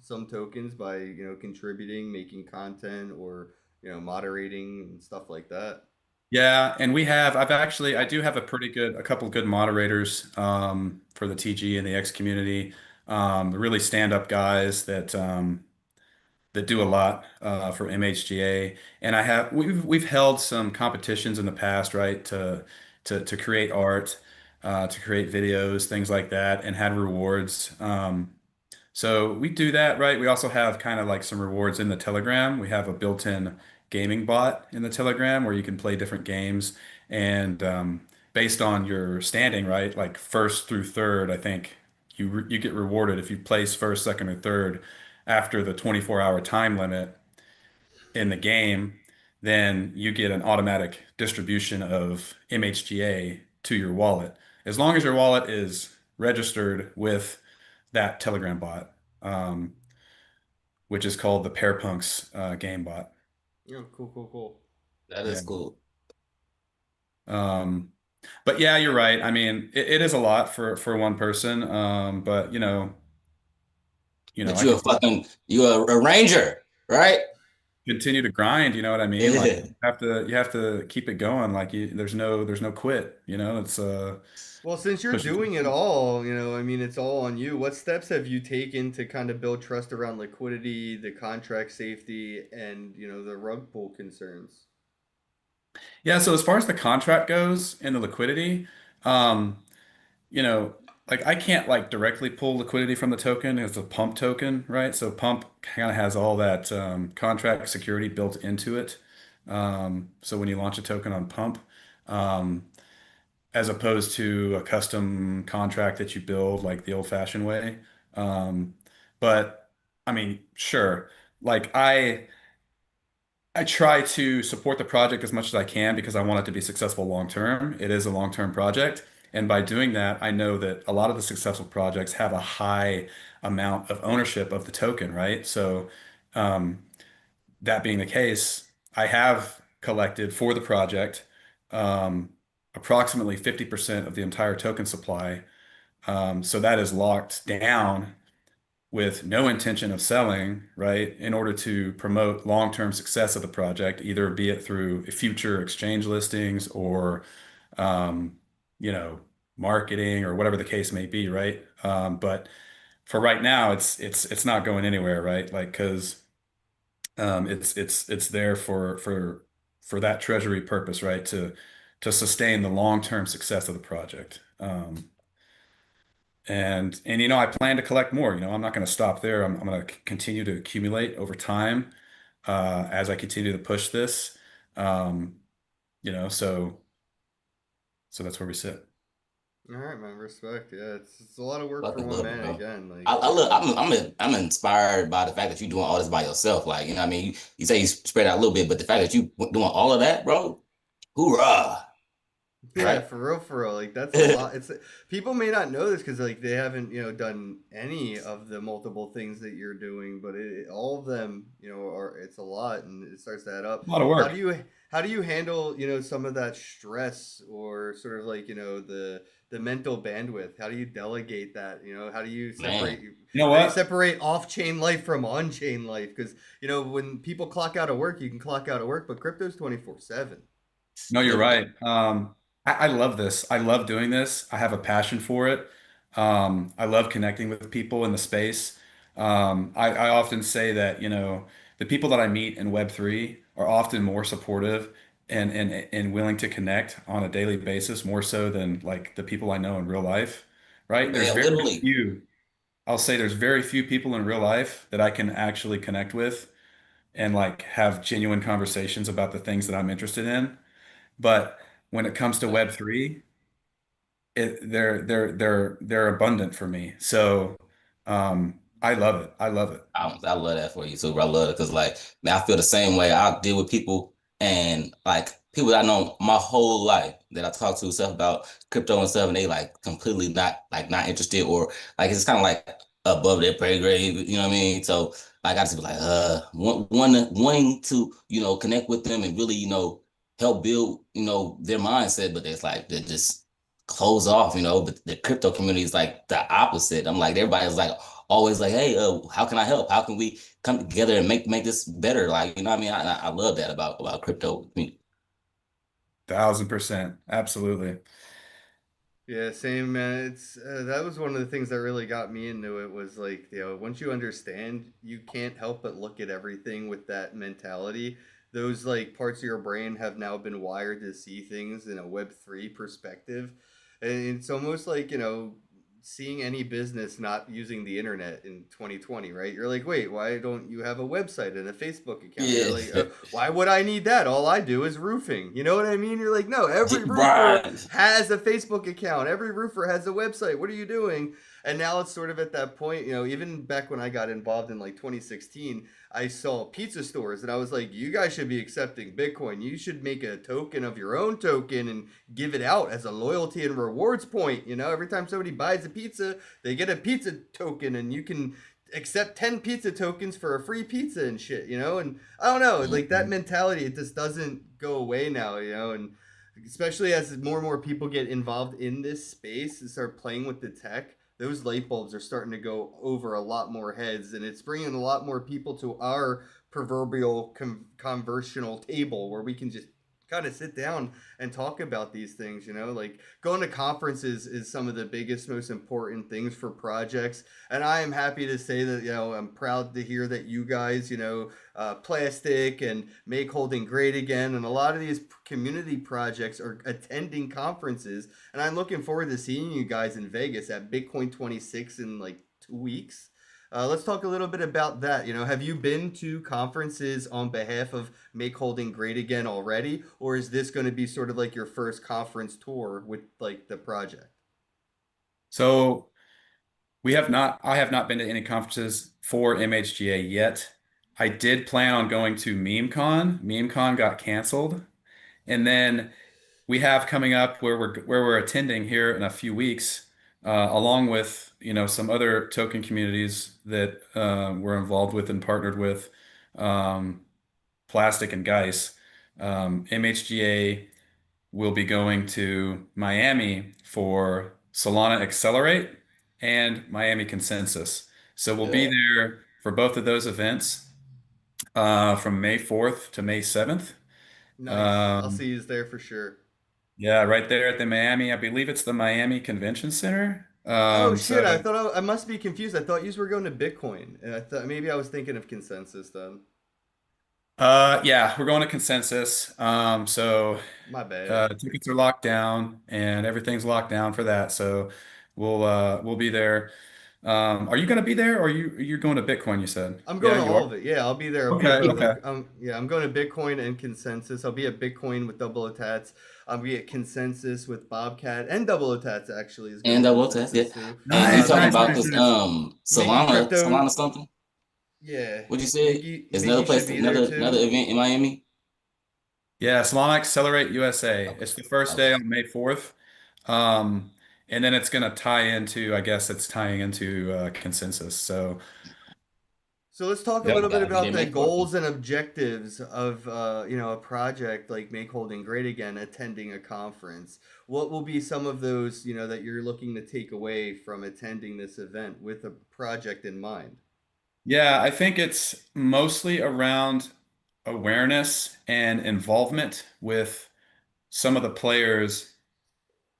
some tokens by contributing, making content, or moderating and stuff like that? Yeah, and I do have a couple good moderators for the TG and the X community. Really stand-up guys that do a lot for MHGA. And we've held some competitions in the past, right, to create art, to create videos, things like that, and had rewards. So we do that, right? We also have kind of like some rewards in the Telegram. We have a built-in gaming bot in the Telegram where you can play different games, and based on your standing, right? Like first through third, I think you get rewarded if you place first, second, or third after the 24-hour time limit in the game, then you get an automatic distribution of MHGA to your wallet. As long as your wallet is registered with that Telegram bot, um, which is called the Pearpunks game bot. Yeah, cool, cool, cool. That Yeah. is cool. Um, but yeah, you're right. I mean, it is a lot for one person. But But I you're a can fucking you're a ranger, right? continue to grind, you know what I mean? Like you have to keep it going. Like there's no quit, it's Well, since you're pushing. doing it all, I mean, it's all on you. What steps have you taken to kind of build trust around liquidity, the contract safety, and the rug pull concerns? Yeah, so as far as the contract goes and the liquidity, um, you know, like I can't like directly pull liquidity from the token. It's a pump token, right? So pump kind of has all that contract security built into it. So when you launch a token on pump, um, as opposed to a custom contract that you build like the old-fashioned way. Um, but I mean, sure. Like I try to support the project as much as I can because I want it to be successful long term. It is a long-term project. And by doing that, I know that a lot of the successful projects have a high amount of ownership of the token, right? So, um, that being the case, I have collected for the project um, approximately 50% of the entire token supply. So that is locked down with no intention of selling, right, in order to promote long-term success of the project, either be it through future exchange listings or, um, you know, marketing or whatever the case may be, right? But for right now, it's not going anywhere, right? Like, because it's there for that treasury purpose, right? To sustain the long-term success of the project. And I plan to collect more. I'm not going to stop there. I'm going to continue to accumulate over time as I continue to push this. Um, so that's where we sit. All right, man. Respect. Yeah, it's a lot of work for Fucking one love it, man. bro. Again, like I look, I'm inspired by the fact that you're doing all this by yourself. Like, you know what I mean? You say you spread out a little bit, but the fact that you doing all of that, bro, hoorah, yeah, right? for real. Like that's a lot. It's people may not know this because like they haven't done any of the multiple things that you're doing, but all of them are it's a lot and it starts to add up. A lot of How work. do you how do you handle some of that stress or sort of like the mental bandwidth? How do you delegate that? How do you Man, separate You know how do you what? separate off chain life from on chain life? Because when people clock out of work, you can clock out of work, but crypto's 24/7. No, you're look, right. I love this. I love doing this. I have a passion for it. I love connecting with people in the space. I often say that, the people that I meet in Web3 are often more supportive and willing to connect on a daily basis, more so than like the people I know in real life, right? man, literally. I'll say there's very few people in real life that I can actually connect with and like have genuine conversations about the things that I'm interested in. But when it comes to Web3, they're abundant for me. So I love it. I love it. I love that for you too, bro. I love it because, like, man, I feel the same way. I deal with people and like people that I know my whole life that I talk to stuff about crypto and stuff, and they like completely not interested or like it's kind of like above their pay grade. You know what I mean? So like, I just be like, wanting to connect with them and really help build their mindset, but it's like they're just close off. But the crypto community is like the opposite. I'm like everybody's like always like, hey, how can I help? How can we come together and make this better? Like, you know what I mean? I love that about crypto. I mean, 1000%. Absolutely. Yeah, same man. It's that was one of the things that really got me into it was like, once you understand, you can't help but look at everything with that mentality. Those like parts of your brain have now been wired to see things in a Web3 perspective. And it's almost like, seeing any business not using the internet in 2020, right? You're like, "Wait, why don't you have a website and a Facebook account?" You're like, yeah, why would I need that? All I do is roofing. You know what I mean? You're like, no, every roofer right. has a Facebook account. Every roofer has a website. What are you doing? And now it's sort of at that point, even back when I got involved in like 2016, I saw pizza stores and I was like, you guys should be accepting Bitcoin. You should make a token of your own token and give it out as a loyalty and rewards point. Every time somebody buys a pizza, they get a pizza token and you can accept 10 pizza tokens for a free pizza and shit, and I don't know, like that Mhm. mentality, it just doesn't go away now, and especially as more and more people get involved in this space and start playing with the tech, those light bulbs are starting to go over a lot more heads, and it's bringing a lot more people to our proverbial conversational table where we can just kind of sit down and talk about these things. Like going to conferences is some of the biggest, most important things for projects, and I am happy to say that I'm proud to hear that you guys, plastic and make holding great again, and a lot of these community projects are attending conferences, and I'm looking forward to seeing you guys in Vegas at Bitcoin 26 in like 2 weeks. Let's talk a little bit about that. Have you been to conferences on behalf of Make Holding Great Again already, or is this going to be sort of like your first conference tour with like the project? So I have not been to any conferences for MHGA yet. I did plan on going to MemeCon. MemeCon got canceled. And then we have coming up where we're attending here in a few weeks, along with, some other token communities that we're involved with and partnered with, um, Plastic and Geis. MHGA will be going to Miami for Solana Accelerate and Miami Consensus. So we'll be Yeah. there for both of those events from May 4th to May 7th. Nice. I'll Um, see you there for sure. yeah, right there at the Miami. I believe it's the Miami Convention Center. Oh So shit! I thought I must be confused. I thought you were going to Bitcoin, and I thought maybe I was thinking of consensus then. yeah, we're going to Consensus. My bad. Tickets are locked down and everything's locked down for that. So we'll be there. Are you going to be there, or you're going to Bitcoin, you said? I'm going Yeah, to you all are. of it. Yeah, I'll be there. I'll be Okay, at both. okay. Yeah, I'm going to Bitcoin and consensus. I'll be at Bitcoin with Double O Tats. I'll be at consensus with Bobcat and Double O Tats actually is going And to I will test consensus it. too. And you Nice, talking Make nice, about nice, this nice. Miggy Crypto. Solana something? Yeah, What you said? Is another Miggy should place, be there another too. event in Miami? Yeah, Solana Accelerate USA. Okay. It's the first day Okay. on May 4th. Um, and then it's going to tie into, I guess it's tying into Consensus. So, So let's talk a I yep. little bit gotta be about there the May 4th. goals and objectives of a project like Make Holding Great Again, attending a conference. What will be some of those that you're looking to take away from attending this event with a project in mind? Yeah, I think it's mostly around awareness and involvement with some of the players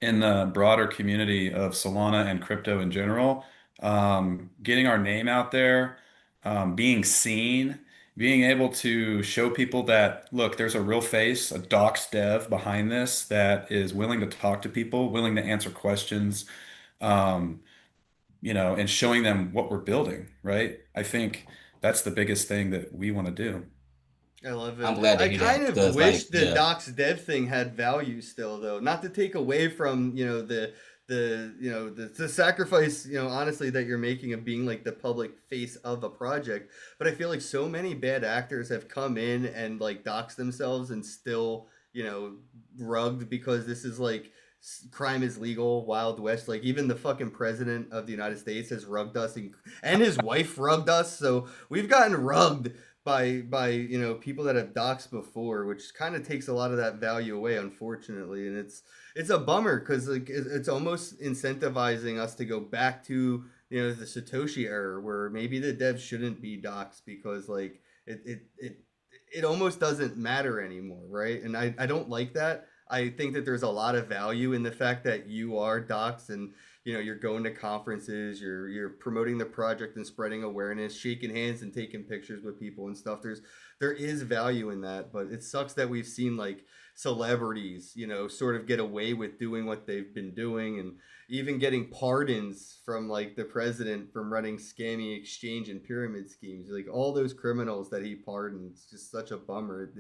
in the broader community of Solana and crypto in general, getting our name out there, being seen, being able to show people that, look, there's a real face, a docs dev behind this that is willing to talk to people, willing to answer questions, um, and showing them what we're building, right? I think that's the biggest thing that we want to do. I love I'm it. glad to I hear kind that of because, wish like, the yeah, docs dev thing had value still, though. Not to take away from the sacrifice, honestly, that you're making of being like the public face of a project. But I feel like so many bad actors have come in and like doxed themselves and still rugged because this is like crime is legal, Wild West. Like even the fucking president of the United States has rugged us, and his wife rugged us. So we've gotten rugged by people that have doxed before, which kind of takes a lot of that value away, unfortunately, and it's a bummer because like it's almost incentivizing us to go back to the Satoshi error where maybe the devs shouldn't be doxxed because like it almost doesn't matter anymore, right? And I don't like that. I think that there's a lot of value in the fact that you are doxxed and you're going to conferences, you're promoting the project and spreading awareness, shaking hands and taking pictures with people and stuff. There is value in that, but it sucks that we've seen like celebrities, sort of get away with doing what they've been doing and even getting pardons from like the president from running scammy exchange and pyramid schemes. Like all those criminals that he pardoned, it's just such a bummer.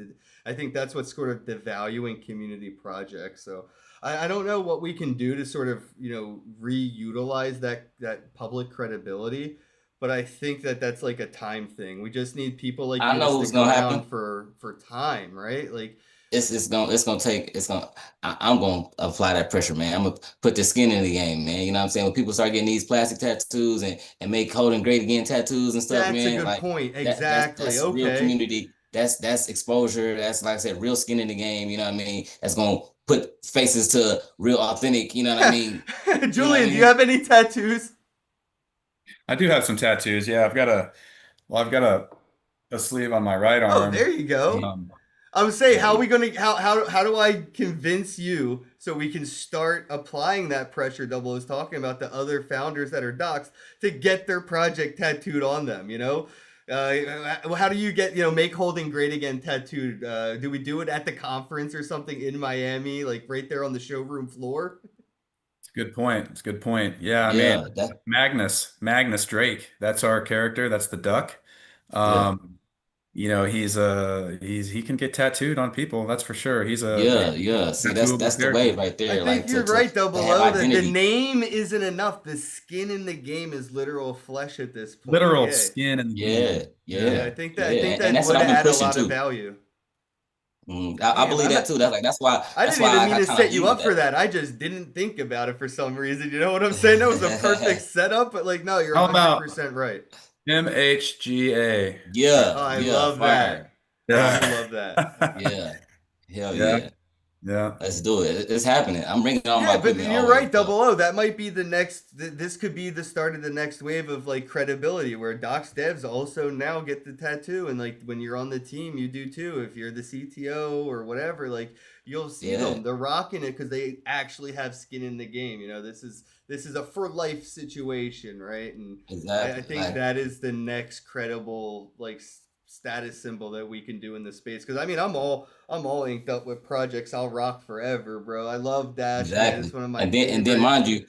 I think that's what's sort of devaluing community projects. So I don't know what we can do to sort of reutilize that public credibility, but I think that that's like a time thing. We just need people like I you to know what's stick gonna around happen. for time, right? Like I'm gonna apply that pressure, man. I'm gonna put the skin in the game, man. You know what I'm saying? When people start getting these plastic tattoos and make Holding Great Again tattoos and stuff, that's a man, good like point. Exactly. that's real Okay. community. That's exposure. That's, like I said, real skin in the game. You know what I mean? That's gonna put faces to real authentic. You know what I mean? You know what I Julian, do you mean? have any tattoos? I do have some tattoos. Yeah, I've got a sleeve on my right Oh, there arm. you go. Um, I would say, how are Yeah, we gonna how do I convince you so we can start applying that pressure Double is talking about the other founders that are docs to get their project tattooed on them? How do you get make Holding Great Again tattooed? Do we do it at the conference or something in Miami, like right there on the showroom floor? it's a good point. It's a good point. Yeah, I mean, yeah, that Magnus Drake. That's our character. That's the duck. yeah. Um, he can get tattooed on people. That's for sure. He's a Yeah, yeah. See, tattooable that's the way character. right I there. think Like you're to right, Double have O. That the identity. name isn't enough. The skin in the game is literal flesh at this point. Literal Yeah, skin in the Yeah, game. Yeah. yeah. yeah, I yeah. think And that that's what would I've been add a pushing lot of too. value. I Damn, believe that too. That's why I that's didn't why even mean I to kind of set you use up for that. that. I just didn't think about it for some reason. You know what I'm saying? That was a perfect setup, but like, no, you're How about 100% right. MHGA? Oh, Yeah, I yeah, love that. fire. I do Yeah. love that. Yeah, hell Yeah. yeah. Yeah. Let's do it. It's happening. I'm bringing all my Yeah, but equipment you're always. right, So Double O. That might be the next. This could be the start of the next wave of like credibility, where docs devs also now get the tattoo, and like when you're on the team, you do too. If you're the CTO or whatever, like you'll see yeah, them. They're rocking it because they actually have skin in the game. This is a for life situation, right? And I exactly. think Like that is the next credible like status symbol that we can do in the space. Because I mean, I'm all inked up with projects I'll rock forever, bro. I love Dash, man. It's exactly. one of my And then favorites. mind you,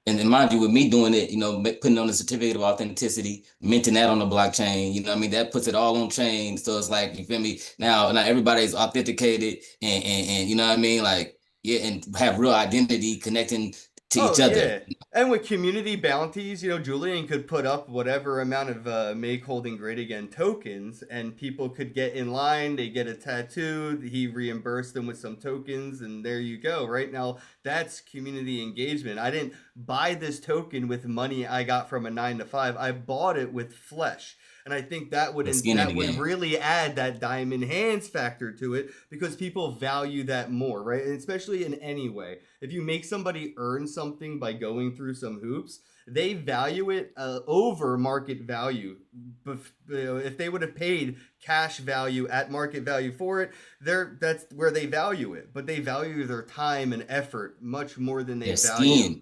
with me doing it, putting on the certificate of authenticity, minting that on the blockchain, you know what I mean? That puts it all on chain. So it's like, you feel me? Now everybody's authenticated and you know what I mean? Like, yeah, and have real identity connecting to Oh each other. yeah, and with community bounties, Julian could put up whatever amount of Make Holding Great Again tokens, and people could get in line. They get a tattoo. He reimbursed them with some tokens, and there you go. Right now, that's community engagement. I didn't buy this token with money I got from a 9 to 5. I bought it with flesh. And I think that would The skin in the that would game. really add that diamond hands factor to it because people value that more, right? And especially in any way. If you make somebody earn something by going through some hoops, they value it over market value. If they would have paid cash value at market value for it, that's where they value it. But they value their time and effort much more than they Their value skin.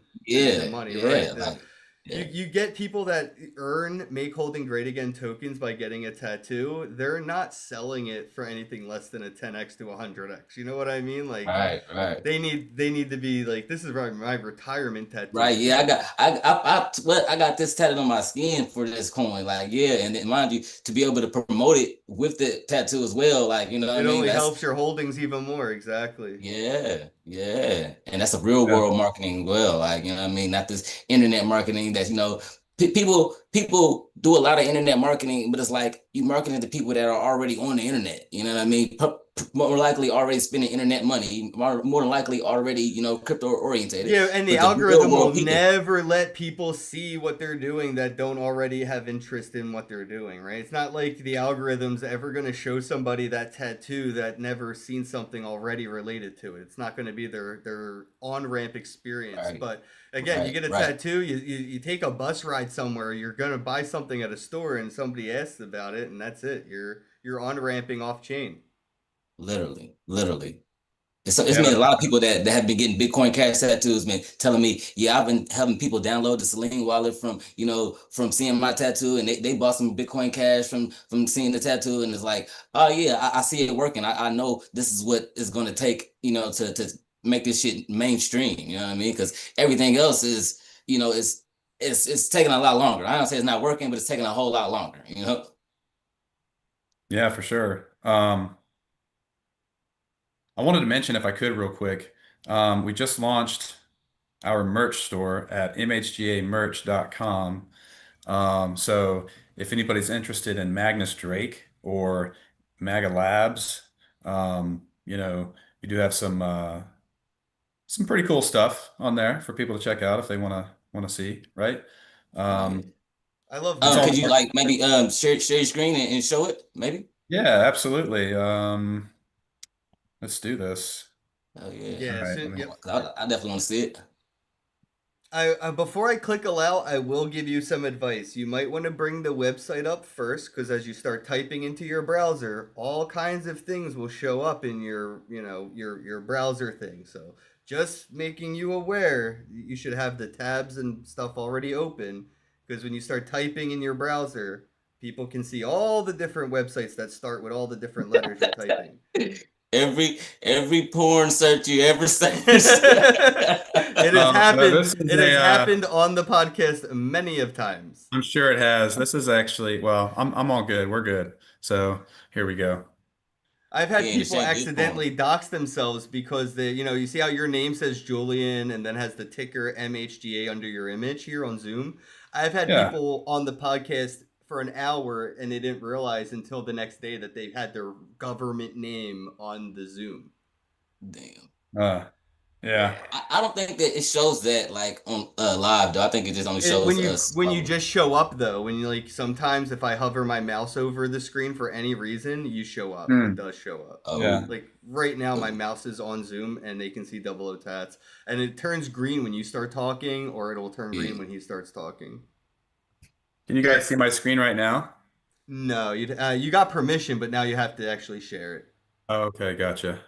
the Yeah, money, yeah. right? Like, You, yeah. you get people that earn Make Holding Great Again tokens by getting a tattoo. They're not selling it for anything less than a 10x to 100x. You know what I mean? Like Right, right. they need to be like, this is my retirement Right, tattoo. yeah, I got this tatted on my skin for this coin, like yeah, and then mind you, to be able to promote it with the tattoo as well, like you know what I It mean. only That's helps your holdings even more. Exactly. yeah, yeah, and that's a real Yeah. world marketing as well, like you know what I mean. Not this internet marketing that people do a lot of internet marketing, but it's like you marketing to people that are already on the internet. You know what I mean? more likely already spending internet money, more than likely already, crypto orientated. Yeah, and the But the real algorithm will world people, never let people see what they're doing that don't already have interest in what they're doing, right? It's not like the algorithm's ever going to show somebody that tattoo that never seen something already related to it. It's not going to be their on-ramp experience. right, But again, you get a right, tattoo, you take a bus ride somewhere, you're going to buy something at a store and somebody asks about it and that's it. You're on-ramping off-chain. literally. It's Yeah. been a lot of people that have been getting Bitcoin Cash tattoos, man, telling me, yeah, I've been having people download the Celine wallet from seeing my tattoo, and they bought some Bitcoin Cash from seeing the tattoo, and it's like, oh yeah, I see it working. I know this is what it's going to take, to make this shit mainstream. You know what I mean? Because everything else is, it's taking a lot longer. I don't say it's not working, but it's taking a whole lot longer. Yeah, for sure. I wanted to mention, if I could, real quick, we just launched our merch store at mhgamerch.com. So if anybody's interested in Magnus Drake or Maga Labs, we do have some pretty cool stuff on there for people to check out if they wanna see, right? Yeah. Um, I love it's all Could you merch. part. like maybe share your screen and show it maybe? Yeah, absolutely. Let's do this. Oh yeah. All Yeah, right, so, let me. yep. I definitely want to see it. Before I click allow, I will give you some advice. You might want to bring the website up first, because as you start typing into your browser, all kinds of things will show up in your browser thing. So just making you aware, you should have the tabs and stuff already open, because when you start typing in your browser, people can see all the different websites that start with all the different letters you're typing. Every porn search you ever searched. It has So happened. this is It has a. happened on the podcast many of times. I'm sure it has. This is actually, well, I'm all good. We're good. So here we go. I've had Yeah, the people shit is porn. accidentally dox themselves because you see how your name says Julian and then has the ticker MHGA under your image here on Zoom. I've had Yeah. people on the podcast for an hour and they didn't realize until the next day that they had their government name on the Zoom. Damn. Uh, yeah. Yeah. I don't think that it shows that like on live though. I think it just only When shows you us. when you just show up though, when you like sometimes if I hover my mouse over the screen for any reason, you show up. It Hmm. does show up. Yeah. Oh, Like right now, my mouse is on Zoom and they can see Double O Tats, and it turns green when you start talking, or it'll turn green yeah. when he starts talking. Can you guys see my screen right now? No, you got permission, but now you have to actually share it. Oh, okay, gotcha.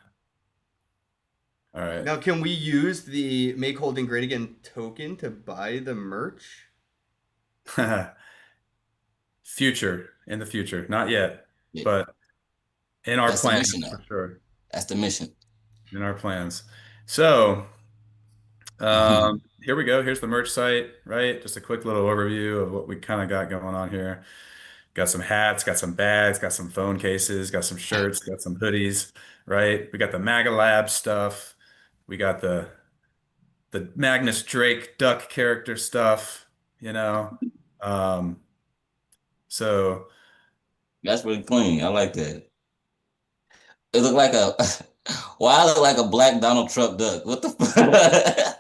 All right. Now, can we use the Make Holding Great Again token to buy the merch? Future, in the future, not yet, Yeah. but in our That's the plans mission for now. sure. That's the mission. In our plans. So, here we go. Here's the merch site, right? Just a quick little overview of what we kind of got going on here. Got some hats, got some bags, got some phone cases, got some shirts, got some hoodies, right? We got the MAGA Lab stuff. We got the Magnus Drake duck character stuff, you know. Um, so That's really clean. I like that. It looked like a. Why I look like a black Donald Trump duck? What the fuck?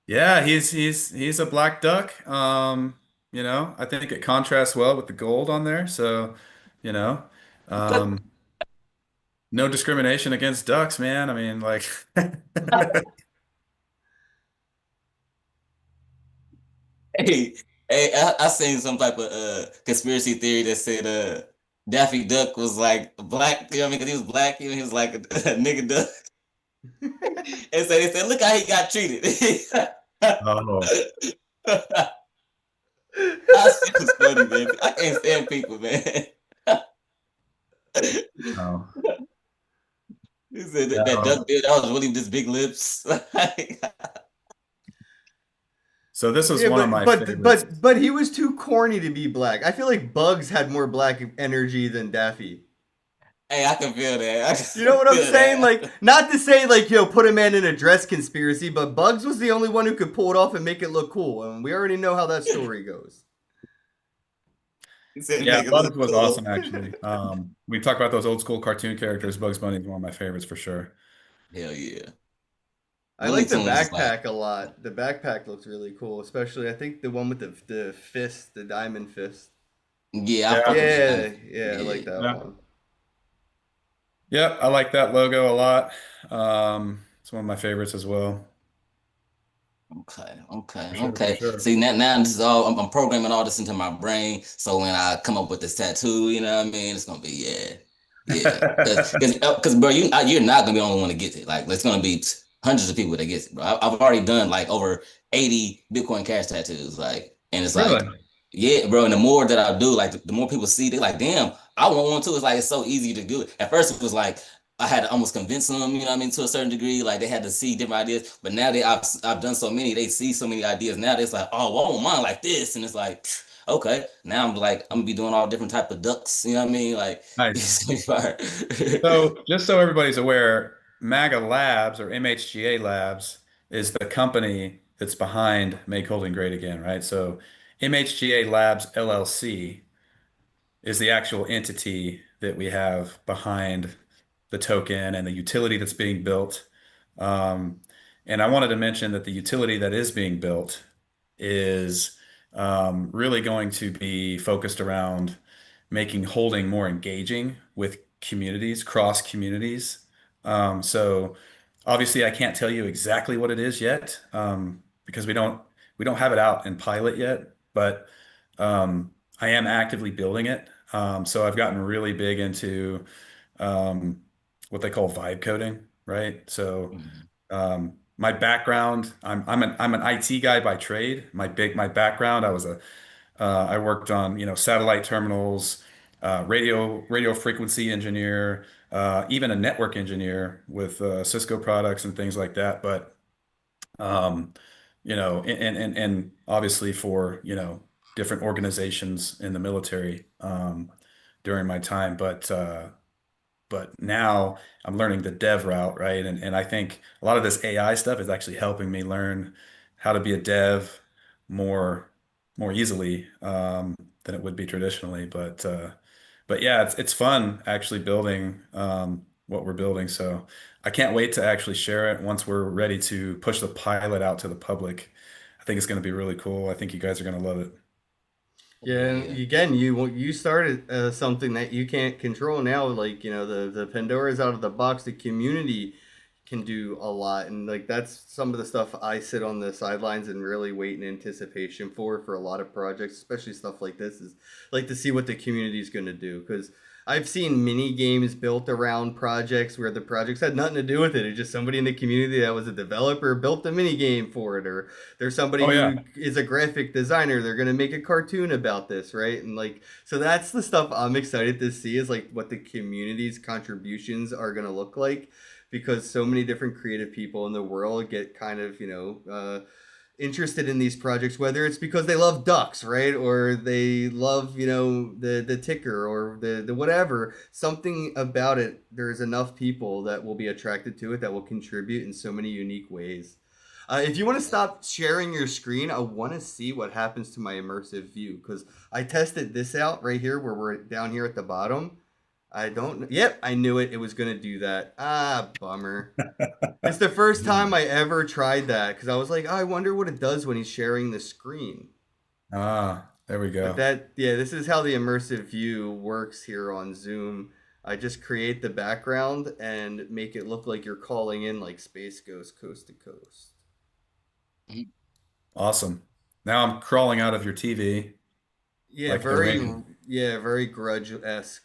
yeah, he's a black duck. I think it contrasts well with the gold on there. So, you know, um, no discrimination against ducks, man. I mean, like, Hey, hey, I seen some type of conspiracy theory that said Daffy Duck was like black, you know what I mean? Because he was black, he was like a nigga duck. And so they said, look how he got treated. oh, That shit was funny, man. I can't stand people, man. no. He said that No. duck beard, that was really just big lips. So this was Yeah, one of but my but favorites. but but he was too corny to be black. I feel like Bugs had more black energy than Daffy. Hey, I can feel that. I You know can what I'm feel saying? Like, that. not to say like put a man in a dress conspiracy, but Bugs was the only one who could pull it off and make it look cool, and we already know how that story goes. He said to Yeah, make it Bugs look was cool. awesome actually. We talk about those old school cartoon characters. Bugs Bunny is one of my favorites for sure. Hell yeah. I Looney like the Tunes is like, backpack a lot. The backpack looks really cool, especially I think the one with the fist, the diamond fist. yeah, I fuck Yeah, with that Yeah, diamond. yeah, I like Yeah. that yeah, one. yeah. I like that logo a lot. It's one of my favorites as well. Okay, okay, For sure, for okay. sure. See, now this is all I'm programming all this into my brain. So when I come up with this tattoo, you know what I mean? It's gonna be yeah. Because bro, you're not gonna be the only one to get it. Like, it's gonna be hundreds of people that get it, bro. I've already done like over 80 Bitcoin Cash tattoos. Like, and it's like, Really? yeah, bro. And the more that I do, like, the more people see, they're like, damn, I want one too. It's like it's so easy to do it. At first, it was like I had to almost convince them, you know what I mean, to a certain degree. Like, they had to see different ideas. But now I've done so many, they see so many ideas. Now it's like, oh, well, I want mine like this, and it's like, okay. Now I'm like, I'm gonna be doing all different type of ducks. You know what I mean? Like, Nice. it's gonna be fire. So just so everybody's aware, MAGA Labs or MHGA Labs is the company that's behind Make Holding Great Again, right? So MHGA Labs LLC is the actual entity that we have behind the token and the utility that's being built. Um, and I wanted to mention that the utility that is being built is really going to be focused around making holding more engaging with communities, cross communities. So obviously, I can't tell you exactly what it is yet because we don't have it out in pilot yet, but I am actively building it. So I've gotten really big into um, what they call vibe coding, right? So my background, I'm an IT guy by trade. My background, I worked on satellite terminals, radio frequency engineer, even a network engineer with Cisco products and things like that. But um, and obviously for different organizations in the military during my time, but now I'm learning the dev route, right? And I think a lot of this AI stuff is actually helping me learn how to be a dev more more easily than it would be traditionally. But yeah, it's fun actually building what we're building. So I can't wait to actually share it once we're ready to push the pilot out to the public. I think it's going to be really cool. I think you guys are going to love it. Yeah, and Yeah. again, you started something that you can't control now. Like the Pandora's out of the box. The community can do a lot, and like that's some of the stuff I sit on the sidelines and really wait in anticipation for a lot of projects, especially stuff like this. Is like to see what the community is going to do because I've seen mini games built around projects where the projects had nothing to do with it. It's just somebody in the community that was a developer built a mini game for it, or there's somebody Oh yeah. who is a graphic designer. They're gonna make a cartoon about this, right? And like, so that's the stuff I'm excited to see is like what the community's contributions are gonna look like, because so many different creative people in the world get kind of interested in these projects, whether it's because they love ducks, right, or they love the ticker or the whatever. Something about it. There's enough people that will be attracted to it that will contribute in so many unique ways. If you want to stop sharing your screen, I want to see what happens to my immersive view because I tested this out right here where we're down here at the bottom. I don't. Yep, I knew it. It was gonna do that. Ah, bummer. It's the first time I ever tried that because I was like, oh, I wonder what it does when he's sharing the screen. There we But go. yeah, this is how the immersive view works here on Zoom. I just create the background and make it look like you're calling in like Space Ghost Coast to Coast. Awesome. Now I'm crawling out of your TV Yeah, like the very, ring. yeah, very Grudge esque.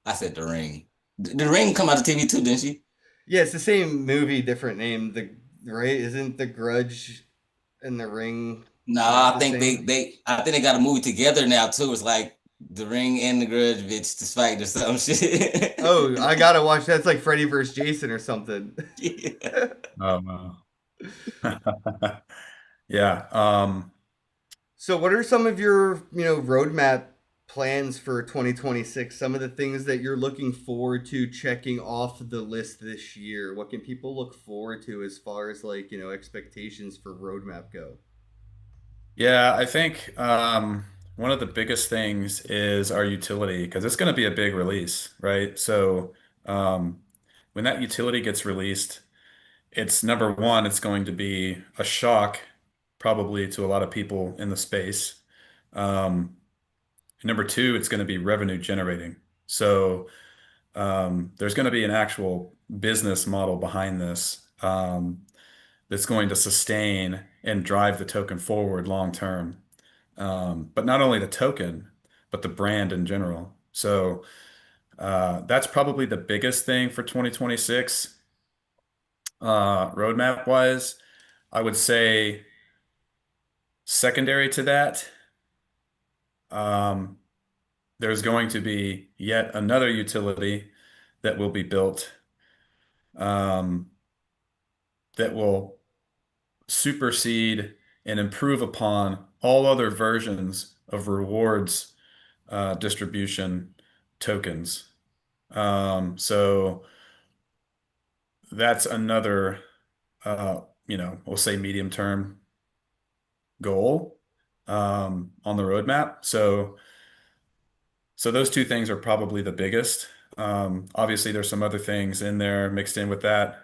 I said the ring. The ring come out of TV too, didn't she? Yeah, it's the same movie, different name. The right isn't the Grudge and the Ring No, like I the think same? I think they got a movie together now too. It's like the ring and the grudge bitch to fight or some Oh, I shit. gotta watch. That's like Freddy versus Jason or something. Yeah. Oh no. Yeah. So, what are some of your roadmap plans for 2026? Some of the things that you're looking forward to checking off the list this year. What can people look forward to as far as like expectations for roadmap go? Yeah, I think one of the biggest things is our utility because it's going to be a big release, right? So um, when that utility gets released, it's number one, it's going to be a shock probably to a lot of people in the space. Number two, it's going to be revenue generating. So there's going to be an actual business model behind this that's going to sustain and drive the token forward long term. But not only the token, but the brand in general. So that's probably the biggest thing for 2026. Roadmap wise, I would say secondary to that, um, there's going to be yet another utility that will be built um, that will supersede and improve upon all other versions of rewards distribution tokens. So that's another, we'll say medium term goal on the roadmap. So those two things are probably the biggest. Obviously, there's some other things in there mixed in with that,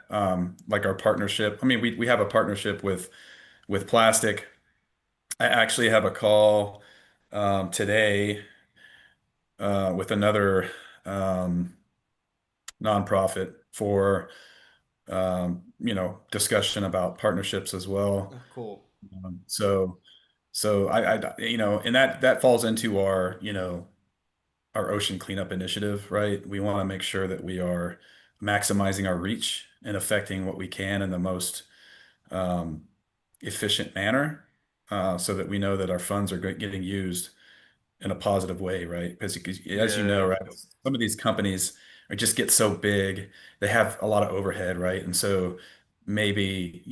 like our partnership. I mean, we have a partnership with plastic. I actually have a call today with another um, nonprofit for discussion about partnerships as well. Oh, cool. Um, so and that falls into our our ocean cleanup initiative, right? We want to make sure that we are maximizing our reach and affecting what we can in the most um, efficient manner, so that we know that our funds are getting used in a positive way, right? Because as you know, Yeah. right, some of these companies just get so big, they have a lot of overhead, right? And so maybe,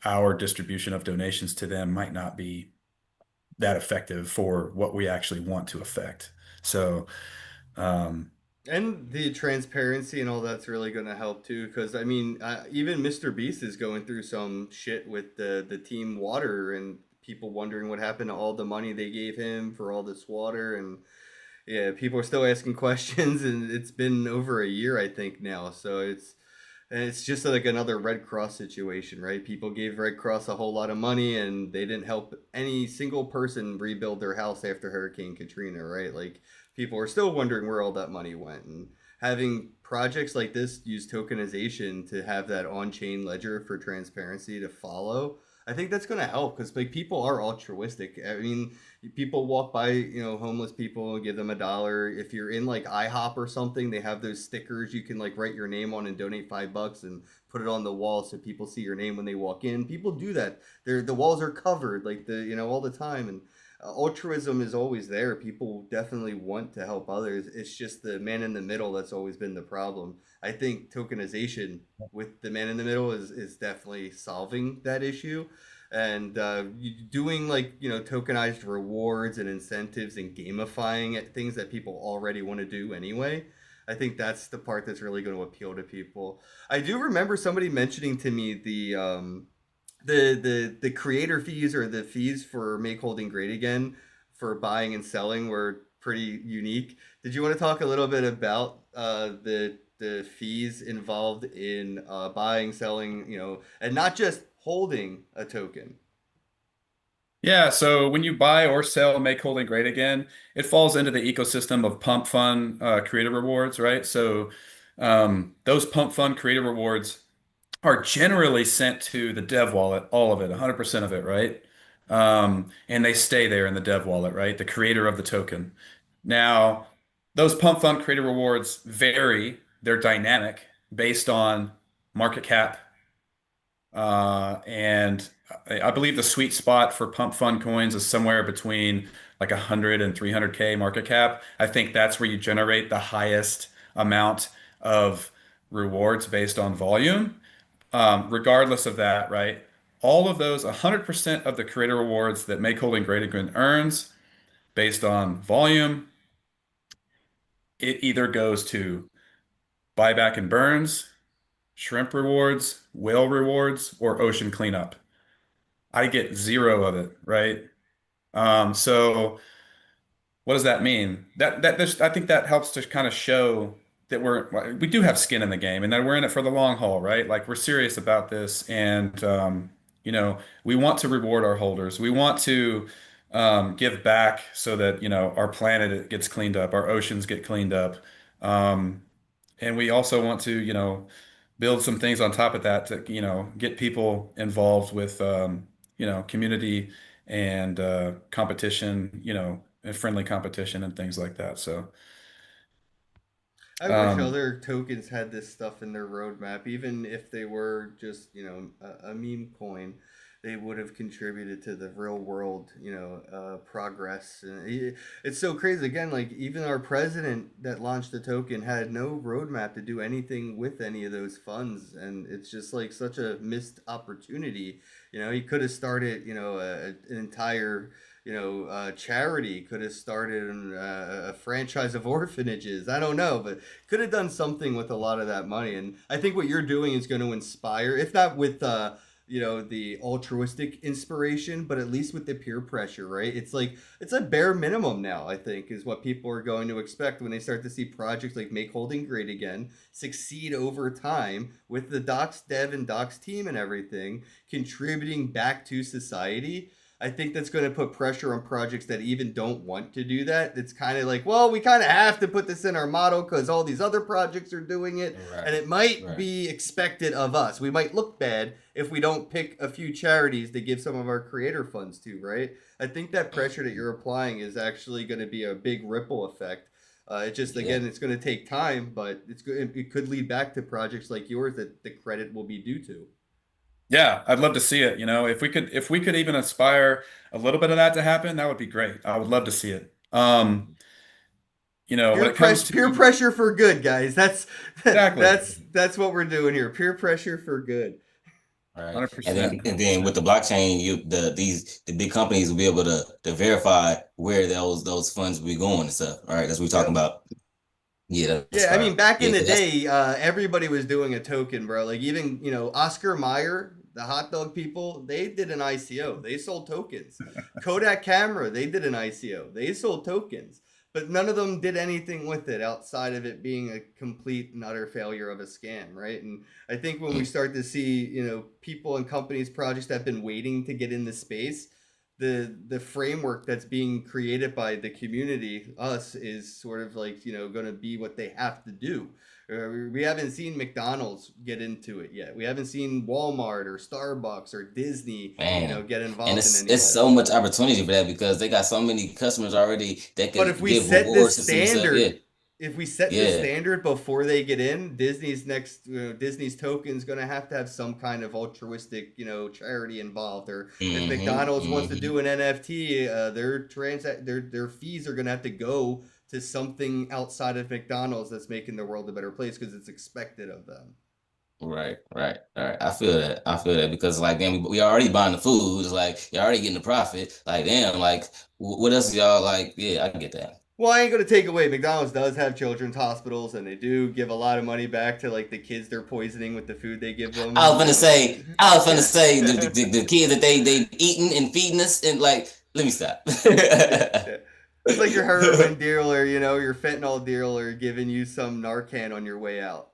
our distribution of donations to them might not be that effective for what we actually want to affect. So, um, And the transparency and all that's really going to help too, because I mean, even Mr. Beast is going through some shit with the team water and people wondering what happened to all the money they gave him for all this water, and yeah, people are still asking questions, and it's been over a year, I think now. So it's just like another Red Cross situation, right? People gave Red Cross a whole lot of money, and they didn't help any single person rebuild their house after Hurricane Katrina, right? Like people are still wondering where all that money went, and having projects like this use tokenization to have that on-chain ledger for transparency to follow. I think that's going to help because like people are altruistic. I mean, people walk by, homeless people and give them $1. If you're in like IHOP or something, they have those stickers you can like write your name on and donate $5 and put it on the wall so people see your name when they walk in. People do that. The walls are covered like all the time, and altruism is always there. People definitely want to help others. It's just the man in the middle that's always been the problem. I think tokenization with the man in the middle is definitely solving that issue, and doing like tokenized rewards and incentives and gamifying it, things that people already want to do anyway. I think that's the part that's really going to appeal to people. I do remember somebody mentioning to me the creator fees or the fees for Make Holding Great Again for buying and selling were pretty unique. Did you want to talk a little bit about the fees involved in buying, selling, and not just holding a token? yeah, so when you buy or sell Make Holding Great Again, it falls into the ecosystem of Pump Fund creator rewards, right? So those Pump Fund creator rewards are generally sent to the dev wallet, all of it, 100% of it, right? And they stay there in the dev wallet, right? The creator of the token. Now, those Pump Fund creator rewards vary. They're dynamic based on market cap. And I believe the sweet spot for Pump Fund coins is somewhere between like 100 and 300K market cap. I think that's where you generate the highest amount of rewards based on volume. Regardless of that, right? All of those, 100% of the creator rewards that Make Holding Great Again earns based on volume, it either goes to buyback and burns, shrimp rewards, whale rewards, or ocean cleanup. I get zero of it, right? So what does that mean? I think that helps to kind of show that we do have skin in the game and that we're in it for the long haul, right? Like we're serious about this, and we want to reward our holders. We want to give back so that our planet gets cleaned up, our oceans get cleaned up, um, and we also want to build some things on top of that to get people involved with community and competition, and friendly competition and things like that. So, I wish um, other tokens had this stuff in their roadmap, even if they were just, a meme coin. They would have contributed to the real world, progress. It's so crazy. Again, like even our president that launched the token had no roadmap to do anything with any of those funds, and it's just like such a missed opportunity. He could have started, an entire charity, could have started a franchise of orphanages. I don't know, but could have done something with a lot of that money. And I think what you're doing is going to inspire, if not with the altruistic inspiration, but at least with the peer pressure, right? It's like it's a bare minimum now, I think, is what people are going to expect when they start to see projects like Make Holding Great Again succeed over time with the Docs dev and Docs team and everything contributing back to society. I think that's going to put pressure on projects that even don't want to do that. It's kind of like, well, we kind of have to put this in our model because all these other projects are doing it. Right. And it might Right. be expected of us. We might look bad if we don't pick a few charities to give some of our creator funds to, right? I think that pressure that you're applying is actually going to be a big ripple effect. It just, Yeah. again, it's going to take time, but it could lead back to projects like yours that the credit will be due to. yeah, I'd love to see it. If we could even aspire a little bit of that to happen, that would be great. I would love to see it. When it comes Peer to pressure for good, guys. That's exactly that's what we're doing here. Peer pressure for good. Right. And 100%, then with 100%. the blockchain, the big companies will be able to verify where those funds will be going and stuff. All right. That's what we're talking Yep. about. Yeah, that's Yeah, I mean, fire. back in Yeah, the 'cause that's day, everybody was doing a token, bro. Like even Oscar Mayer, the hot dog people, they did an ICO. They sold tokens. Kodak Camera, they did an ICO. They sold tokens, but none of them did anything with it outside of it being a complete and utter failure of a scam, right? And I think when we start to see, people and companies, projects that have been waiting to get in the space, the framework that's being created by the community, us, is sort of like going to be what they have to do. We haven't seen McDonald's get into it yet. We haven't seen Walmart or Starbucks or Disney, man. get And involved in it's any of it's that so much stuff. opportunity for that because they got so many customers already that But if could we give set the reward system and stuff. Yeah. standard, if we set the Yeah. standard before they get in, Disney's token is going to have some kind of altruistic, charity involved. Or if McDonald's wants to Hmm. do an NFT, their fees are going to have to go to something outside of McDonald's that's making the world a better place because it's expected of them. Right, right, all right. I feel that. I feel that because like then we already buying the food. It's like you're already getting the profit. Like damn, like what else y'all like? Yeah, I get that. Well, I ain't gonna take away. McDonald's does have children's hospitals, and they do give a lot of money back to like the kids they're poisoning with the food they give I them. was gonna say, I was gonna Yeah. say the kids that they eating and feeding us and like let me stop. Yeah, yeah. It's like your heroin dealer, your fentanyl dealer giving you some Narcan on your way out.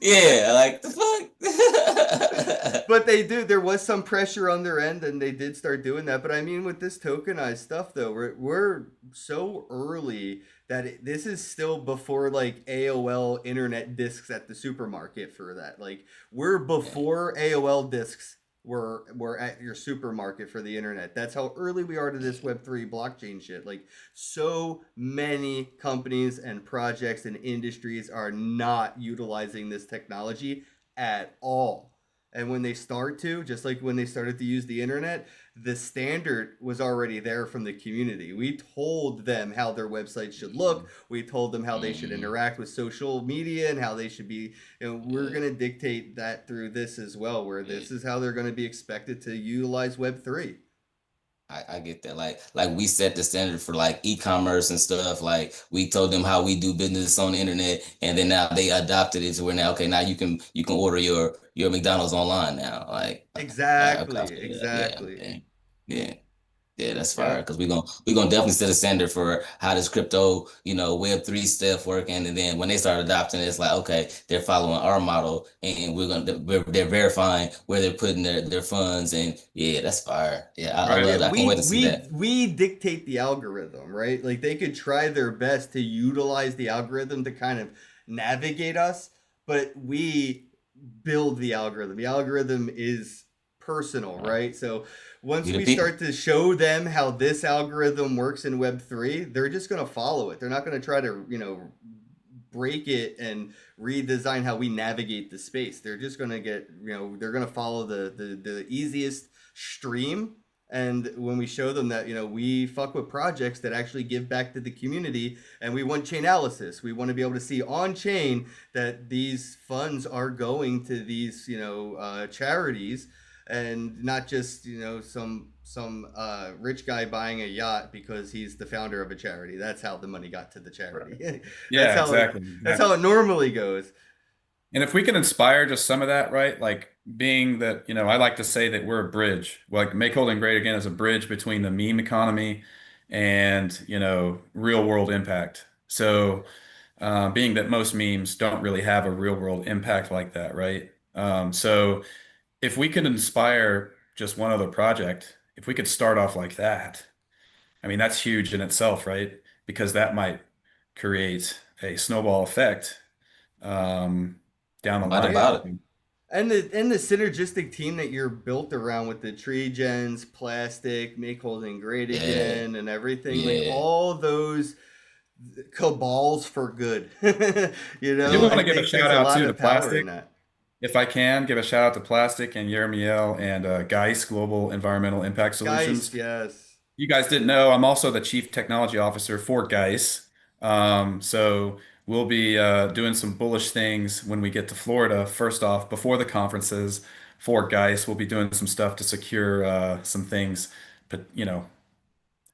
Yeah, like the fuck. But they do. There was some pressure on their end, and they did start doing that. But I mean, with this tokenized stuff, though, we're so early that this is still before like AOL internet discs at the supermarket for that. Like we're before AOL discs were at your supermarket for the internet. That's how early we are to this Web3 blockchain shit. Like so many companies and projects and industries are not utilizing this technology at all. And when they start to, just like when they started to use the internet, the standard was already there from the community. We told them how their website should look. We told them how they should Mhm. interact with social media and how they should be. We're Yeah, going to dictate that through this as well, where yeah. this is how they're going to be expected to utilize Web3. I get that. Like we set the standard for like e-commerce and stuff. Like we told them how we do business on the internet, and then now they adopted it to where now okay, now you can order your McDonald's online now. Like I Exactly, feel that. Yeah, exactly. yeah, yeah. Yeah, that's Yeah. fire because we're gonna definitely set a standard for how this crypto, Web3 stuff working, and then when they start adopting it, it's like okay, they're following our model, and they're verifying where they're putting their funds, and yeah, that's fire. Yeah, I Right. Yeah, love that. I can't wait to see that. we dictate the algorithm, right? Like they could try their best to utilize the algorithm to kind of navigate us, but we build the algorithm. The algorithm is personal, right? So once We the we people. start to show them how this algorithm works in Web3, they're just going to follow it. They're not going to try to, break it and redesign how we navigate the space. They're just going to get, they're going to follow the easiest stream. And when we show them that, we fuck with projects that actually give back to the community and we want chainalysis, we want to be able to see on chain that these funds are going to these, charities and not just, some rich guy buying a yacht because he's the founder of a charity. That's how the money got to the Right. charity. that's Yeah, how it exactly. that's how Exactly. it normally goes. And if we can inspire just some of that, right? Like being that, I like to say that we're a bridge. Like Make Holding Great Again is a bridge between the meme economy and, real world impact. So, being that most memes don't really have a real world impact like that, right? So if we could inspire just one other project, if we could start off like that, I mean, that's huge in itself, right? Because that might create a snowball effect um, down the What Oh line. yeah. about it? And the synergistic team that you're built around with the tree gens, plastic, make holding great Yeah, again, and everything, like yeah, all those cabals for good. I do yeah. want I to give a think there's shout a out lot too to of power in Plastic. that. If I can, give a shout out to Plastic and Yermiel and Geis Global Environmental Impact Guys, Solutions. yes. You guys didn't know, I'm also the Chief Technology Officer for Geis. So we'll be doing some bullish things when we get to Florida. First off, before the conferences for Geis, we'll be doing some stuff to secure some things. But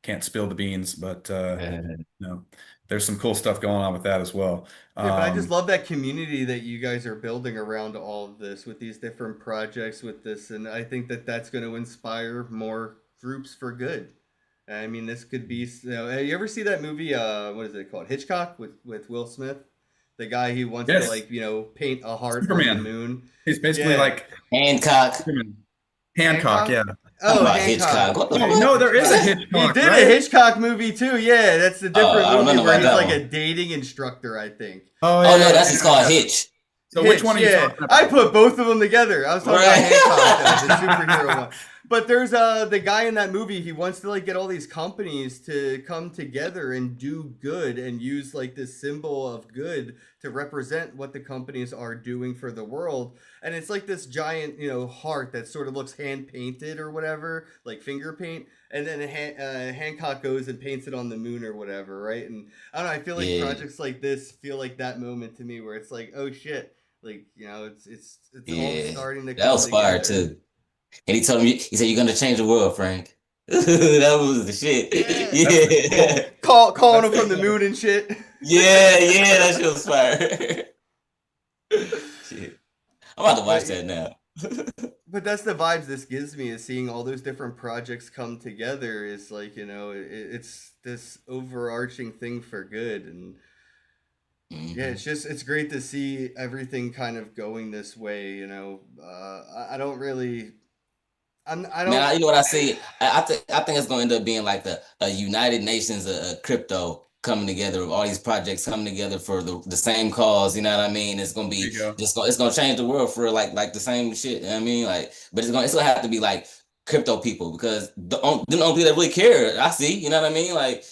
can't spill the beans, but you know, there's some cool stuff going on with that as well. Yeah, but I just Um, love that community that you guys are building around all of this with these different projects with this, and I think that that's going to inspire more groups for good. I mean, this could be. You ever see that movie? What is it called? Hitchcock with Will Smith, the guy who wants to yes, like paint a heart on the Superman. moon. He's basically Yeah, like Hancock. Superman. Hancock, Hancock. yeah. Talking Oh, about Hancock. Hitchcock. What the Wait, what? no, there is a Hitchcock. He Hitchcock, did a right? Hitchcock movie too. Yeah, that's a Oh, different I don't know movie where about he's that like one. a dating instructor, I think. Oh Oh no, yeah, that's yeah, just yeah, called yeah. Hitch. So which Hitch, one are you yeah. talking I about? put both of them together. I was talking about Hancock, the Right. superhero one. But there's the guy in that movie, he wants to like get all these companies to come together and do good and use like this symbol of good to represent what the companies are doing for the world. And it's like this giant, heart that sort of looks hand painted or whatever, like finger paint. And then Hancock goes and paints it on the moon or whatever, right? And I don't know, I feel like Yeah, projects like this feel like that moment to me where it's like, oh shit, like it's all yeah. starting to That come was fire together. too. And he told me, he said, "You're gonna change the world, Frank." That was the shit. Yeah, That's the Yeah, cool. calling That's him the from the cool. moon and shit. yeah, yeah. That shit was fire. Shit, I'm about to watch but that now. but that's the vibes this gives me is seeing all those different projects come together. Is like it's this overarching thing for good, and yeah, Hmm. it's great to see everything kind of going this way. I don't really, I Man, don't. you know what I see? I think it's going to end up being like a United Nations crypto coming together of all these projects coming together for the same cause. You know what I mean? It's gonna There be you go. it's gonna change the world for like the same shit. You know what I mean? Like, but it's gonna have to be like crypto people because the only people that really care. I see. You know what I mean? Like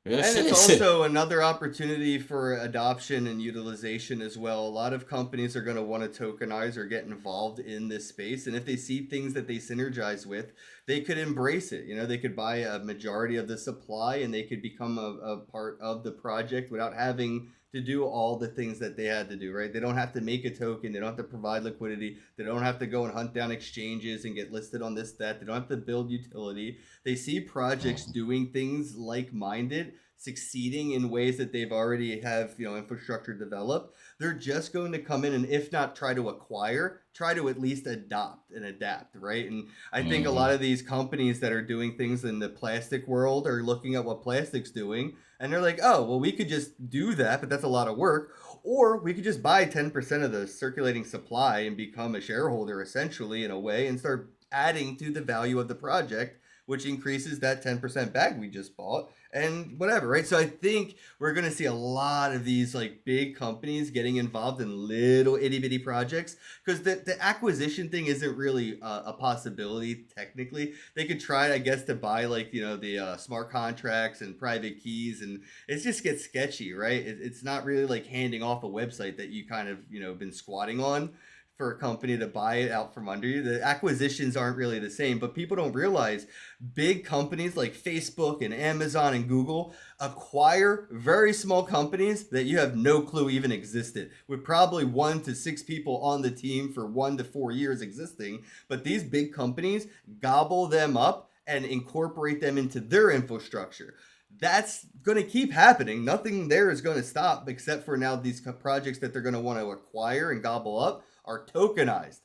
real And it's shit. also another opportunity for adoption and utilization as well. A lot of companies are going to want to tokenize or get involved in this space. And if they see things that they synergize with, they could embrace it. They could buy a majority of the supply and they could become a part of the project without having to do all the things that they had to do, right? They don't have to make a token. They don't have to provide liquidity. They don't have to go and hunt down exchanges and get listed on this, that. They don't have to build utility. They see projects doing things like minded, succeeding in ways that they've already have, infrastructure developed. They're just going to come in and, if not try to acquire, try to at least adopt and adapt, right? And I think a lot Hmm. of these companies that are doing things in the plastic world are looking at what plastic's doing, and they're like, oh, well, we could just do that, but that's a lot of work. Or we could just buy 10% of the circulating supply and become a shareholder essentially in a way and start adding to the value of the project, which increases that 10% bag we just bought and whatever, right? So I think we're going to see a lot of these like big companies getting involved in little itty bitty projects because the acquisition thing isn't really a possibility technically. They could try, I guess, to buy like, the smart contracts and private keys, and it just gets sketchy, right? It's not really like handing off a website that you kind of, been squatting on for a company to buy it out from under you. The acquisitions aren't really the same, but people don't realize big companies like Facebook and Amazon and Google acquire very small companies that you have no clue even existed, with probably 1 to 6 people on the team for 1 to 4 years existing. But these big companies gobble them up and incorporate them into their infrastructure. That's going to keep happening. Nothing there is going to stop except for now these projects that they're going to want to acquire and gobble up are tokenized.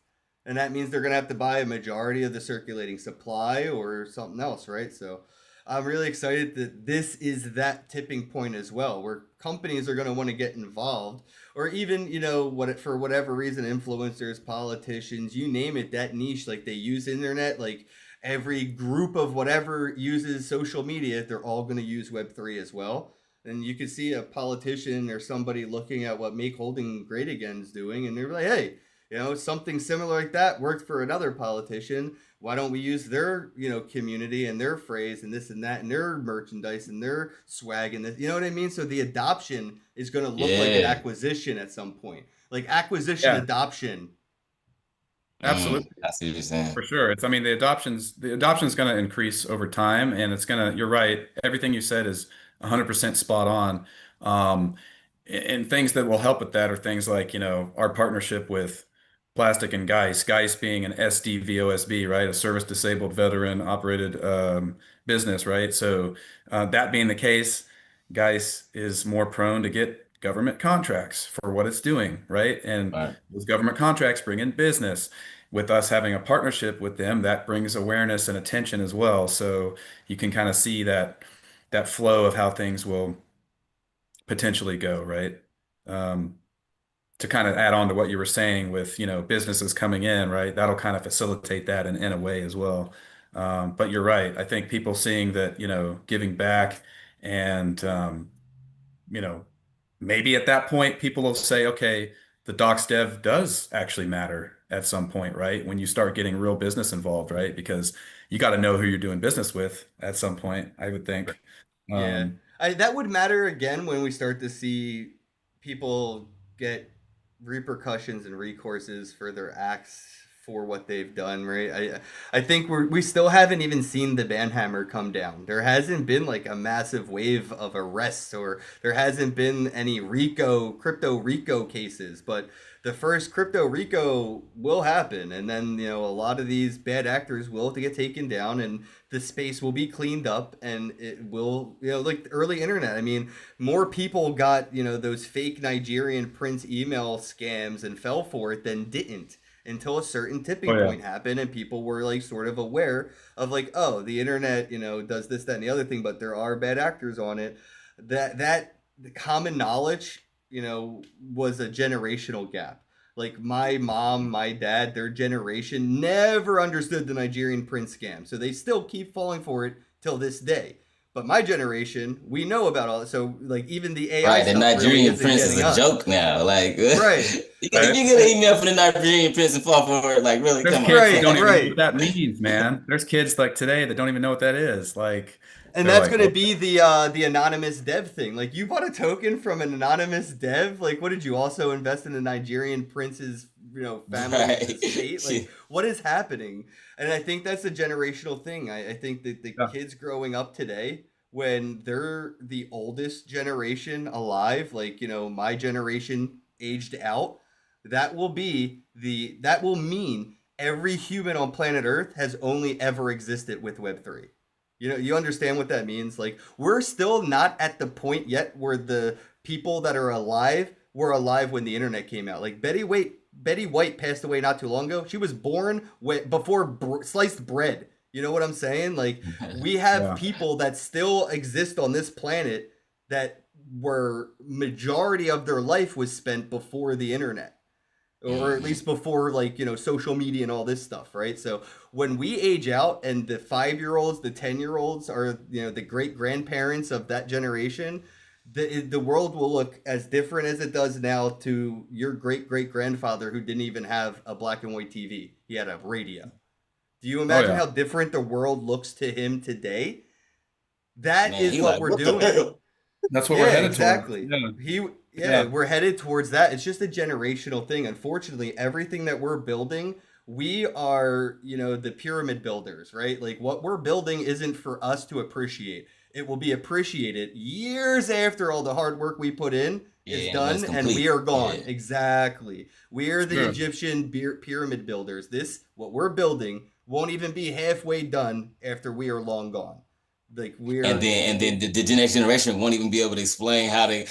And that means they're going to have to buy a majority of the circulating supply or something else, right? So I'm really excited that this is that tipping point as well, where companies are going to want to get involved, or even, for whatever reason, influencers, politicians, you name it, that niche, like they use internet, like every group of whatever uses social media, they're all going to use Web3 as well. And you could see a politician or somebody looking at what Make Holding Great Again is doing, and they're like, hey, something similar like that worked for another politician. Why don't we use their, community and their phrase and this and that and their merchandise and their swag and this, you know what I mean? So the adoption is going to look like an Yeah. acquisition at some point, like acquisition Yeah, adoption. absolutely. I see what you're saying. For sure. I mean, the adoption's going to increase over time, and you're right. Everything you said is 100% spot on. Um, and things that will help with that are things like, our partnership with Plastic and Geist being an SDVOSB, right? A service disabled veteran operated business, right? So, that being the case, Geist is more prone to get government contracts for what it's doing, right? And Right. those government contracts bring in business. With us having a partnership with them, that brings awareness and attention as well. So you can kind of see that flow of how things will potentially go, right? Um, to kind of add on to what you were saying with, businesses coming in, right? That'll kind of facilitate that in a way as well. But you're right. I think people seeing that, giving back and, you know, maybe at that point people will say, okay, the docs dev does actually matter at some point, right? When you start getting real business involved, right? Because you got to know who you're doing business with at some point, I would think. Yeah, Um, that would matter again when we start to see people get repercussions and recourses for their acts for what they've done, right? I think we still haven't even seen the banhammer come down. There hasn't been like a massive wave of arrests, or there hasn't been any crypto Rico cases, but the first crypto Rico will happen, and then a lot of these bad actors will have to get taken down, and the space will be cleaned up, and it will, like the early internet. I mean, more people got, those fake Nigerian prince email scams and fell for it than didn't, until a certain oh tipping yeah. point happened and people were like sort of aware of like, oh, the internet, does this, that, and the other thing, but there are bad actors on it. That the common knowledge, was a generational gap. Like my mom, my dad, their generation never understood the Nigerian prince scam. So they still keep falling for it till this day. But my generation, we know about all it. So like even the AI Right, the stuff really Nigerian isn't prince is getting a us. joke now. Like, Right. if Right. you get an email from the Nigerian prince and fall for it, like, really, There's come on. kids that Right, don't even know right. what that means, man. There's kids like today that don't even know what that is. Like, And they're that's like, gonna what? be the anonymous dev thing. Like you bought a token from an anonymous dev. Like what did you also invest in a Nigerian prince's family's Right. estate? Like what is happening? And I think that's a generational thing. I think that the Yeah. kids growing up today, when they're the oldest generation alive, like my generation aged out, that will mean every human on planet Earth has only ever existed with Web3. You understand what that means? Like, we're still not at the point yet where the people that are alive were alive when the internet came out. Like Betty White passed away not too long ago. She was born before sliced bread. You know what I'm saying? Like, we have Yeah. people that still exist on this planet that were majority of their life was spent before the internet, or at Hmm. least before, like, social media and all this stuff, right? So when we age out and the 5-year-olds, the 10-year-olds are, the great grandparents of that generation, the world will look as different as it does now to your great great grandfather who didn't even have a black and white TV. He had a radio. Do you Oh imagine yeah. how different the world looks to him today? That Man, is he what like, we're what the doing. hell? That's what we're Yeah, headed towards. exactly. Yeah. Yeah, Yeah. we're headed towards that. It's just a generational thing. Unfortunately, everything that we're building, we are, the pyramid builders, right? Like, what we're building isn't for us to appreciate. It will be appreciated years after all the hard work we put in is Yeah, and when it's done and we complete. are gone. Yeah. Exactly. We are the Sure. Egyptian pyramid builders. What we're building, won't even be halfway done after we are long gone. Like, And we're then the next generation won't even be able to explain how to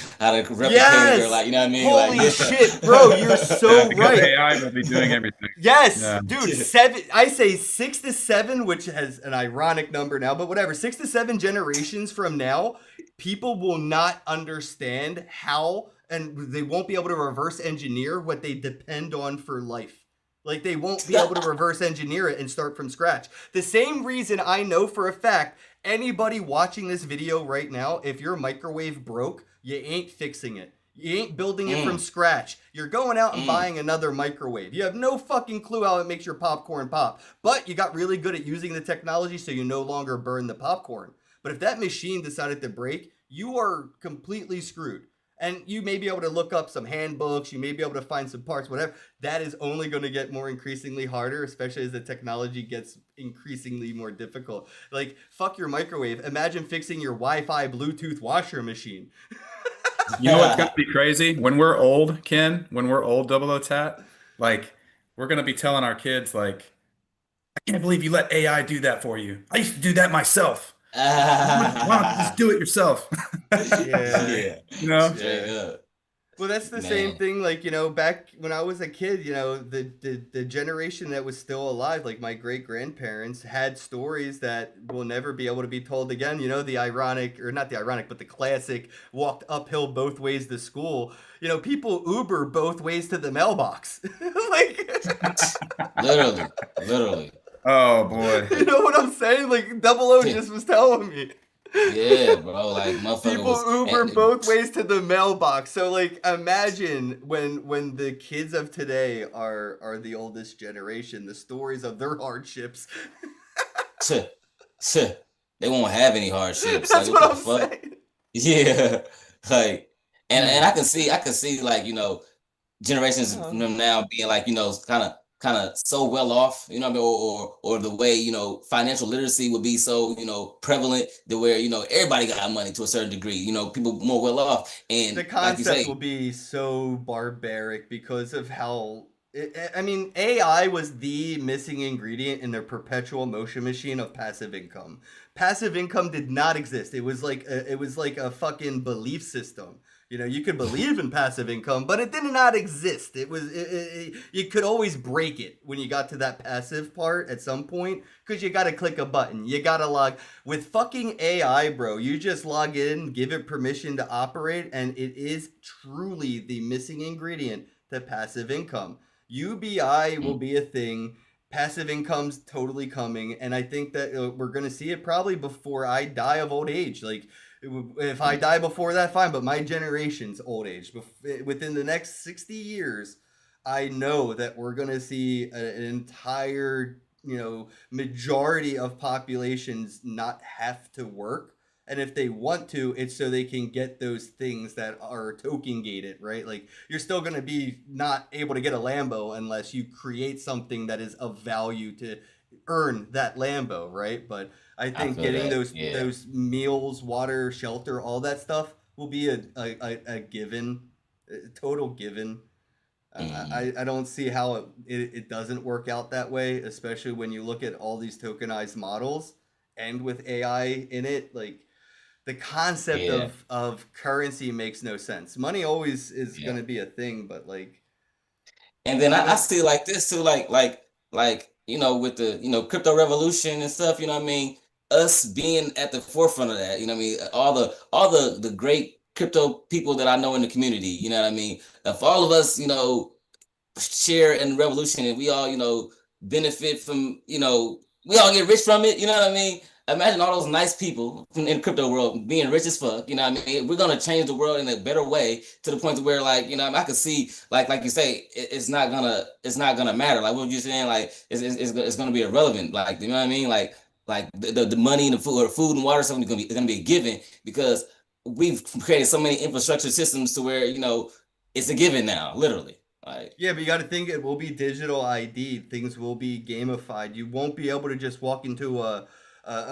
replicate it, or Yes! like, you know what I mean? Like, Holy shit, bro, you're Yeah, so because right. AI will be doing everything. Yes, Yeah. dude, seven. I say 6 to 7, which has an ironic number now, but whatever. 6 to 7 generations from now, people will not understand how, and they won't be able to reverse engineer what they depend on for life. Like, they won't be able to reverse engineer it and start from scratch. The same reason I know for a fact anybody watching this video right now, if your microwave broke, you ain't fixing it. You ain't building it from mm, scratch. You're going out and mm, buying another microwave. You have no fucking clue how it makes your popcorn pop. But you got really good at using the technology so you no longer burn the popcorn. But if that machine decided to break, you are completely screwed. And you may be able to look up some handbooks, you may be able to find some parts, whatever. That is only going to get more increasingly harder, especially as the technology gets increasingly more difficult. Like, fuck your microwave. Imagine fixing your Wi-Fi Bluetooth washer machine. You know what's gonna be crazy? When we're old, Ken, when we're old, Double O Tat, like we're gonna be telling our kids, like, I can't believe you let AI do that for you. I used to do that myself. Why don't you just do it yourself? Yeah. yeah, You know? straight Yeah. up, Well, that's the same man. thing. Like, back when I was a kid, the generation that was still alive, like my great grandparents, had stories that will never be able to be told again. The ironic, or not the ironic, but the classic walked uphill both ways to school. People Uber both ways to the mailbox. Like, Literally, literally. Oh boy. you know what I'm saying? Like, Double O just was telling me. Yeah, bro. Like, motherfucker People was, Uber and both ways to the mailbox. So, like, imagine when the kids of today are the oldest generation, the stories of their hardships. tch, tch, they won't have any hardships. Like, That's what what the I'm fuck? saying. Yeah, like, and Hmm. I can see like, generations from them now being like, kind of so well off, you know what I mean, or the way, financial literacy would be so, prevalent, to where, everybody got money to a certain degree, people more well off, The and like you concept will say, be so barbaric because of how. I mean, AI was the missing ingredient in the perpetual motion machine of passive income. Passive income did not exist. It was like a fucking belief system. You could believe in passive income, but it did not exist. You could always break it when you got to that passive part at some point because you got to click a button. You got to log with fucking AI, bro. You just log in, give it permission to operate, and it is truly the missing ingredient to passive income. UBI will mm, be a thing. Passive income's totally coming, and I think that we're gonna see it probably before I die of old age. Like, if I mm, die before that, fine. But my generation's old age, within the next 60 years, I know that we're gonna see an entire, majority of populations not have to work. And if they want to, it's so they can get those things that are token gated, right? Like, you're still going to be not able to get a Lambo unless you create something that is of value to earn that Lambo, right? But I I think feel getting that. those Yeah. those meals, water, shelter, all that stuff will be a given, a total given. Hmm. I don't see how it doesn't work out that way, especially when you look at all these tokenized models. and with AI in it, like the concept Yeah, of currency makes no sense. Money always is yeah. going to be a thing, but like And then I I don't. see like this too, like with the crypto revolution and stuff. You know what I mean? Us being at the forefront of that. You know what I mean? All the great crypto people that I know in the community. You know what I mean? If all of us, share in the revolution and we all, benefit from, we all get rich from it, you know what I mean? Imagine all those nice people in the crypto world being rich as fuck, you know what I mean? We're gonna change the world in a better way to the point to where like, I could see like you say, it's not gonna matter. Like what you're saying, like it's gonna be irrelevant. Like, you know what I mean? Like the money and the food or food and water something is gonna be a given because we've created so many infrastructure systems to where, it's a given now, literally. Like Yeah, but you got to think it will be digital ID. Things will be gamified. You won't be able to just walk into a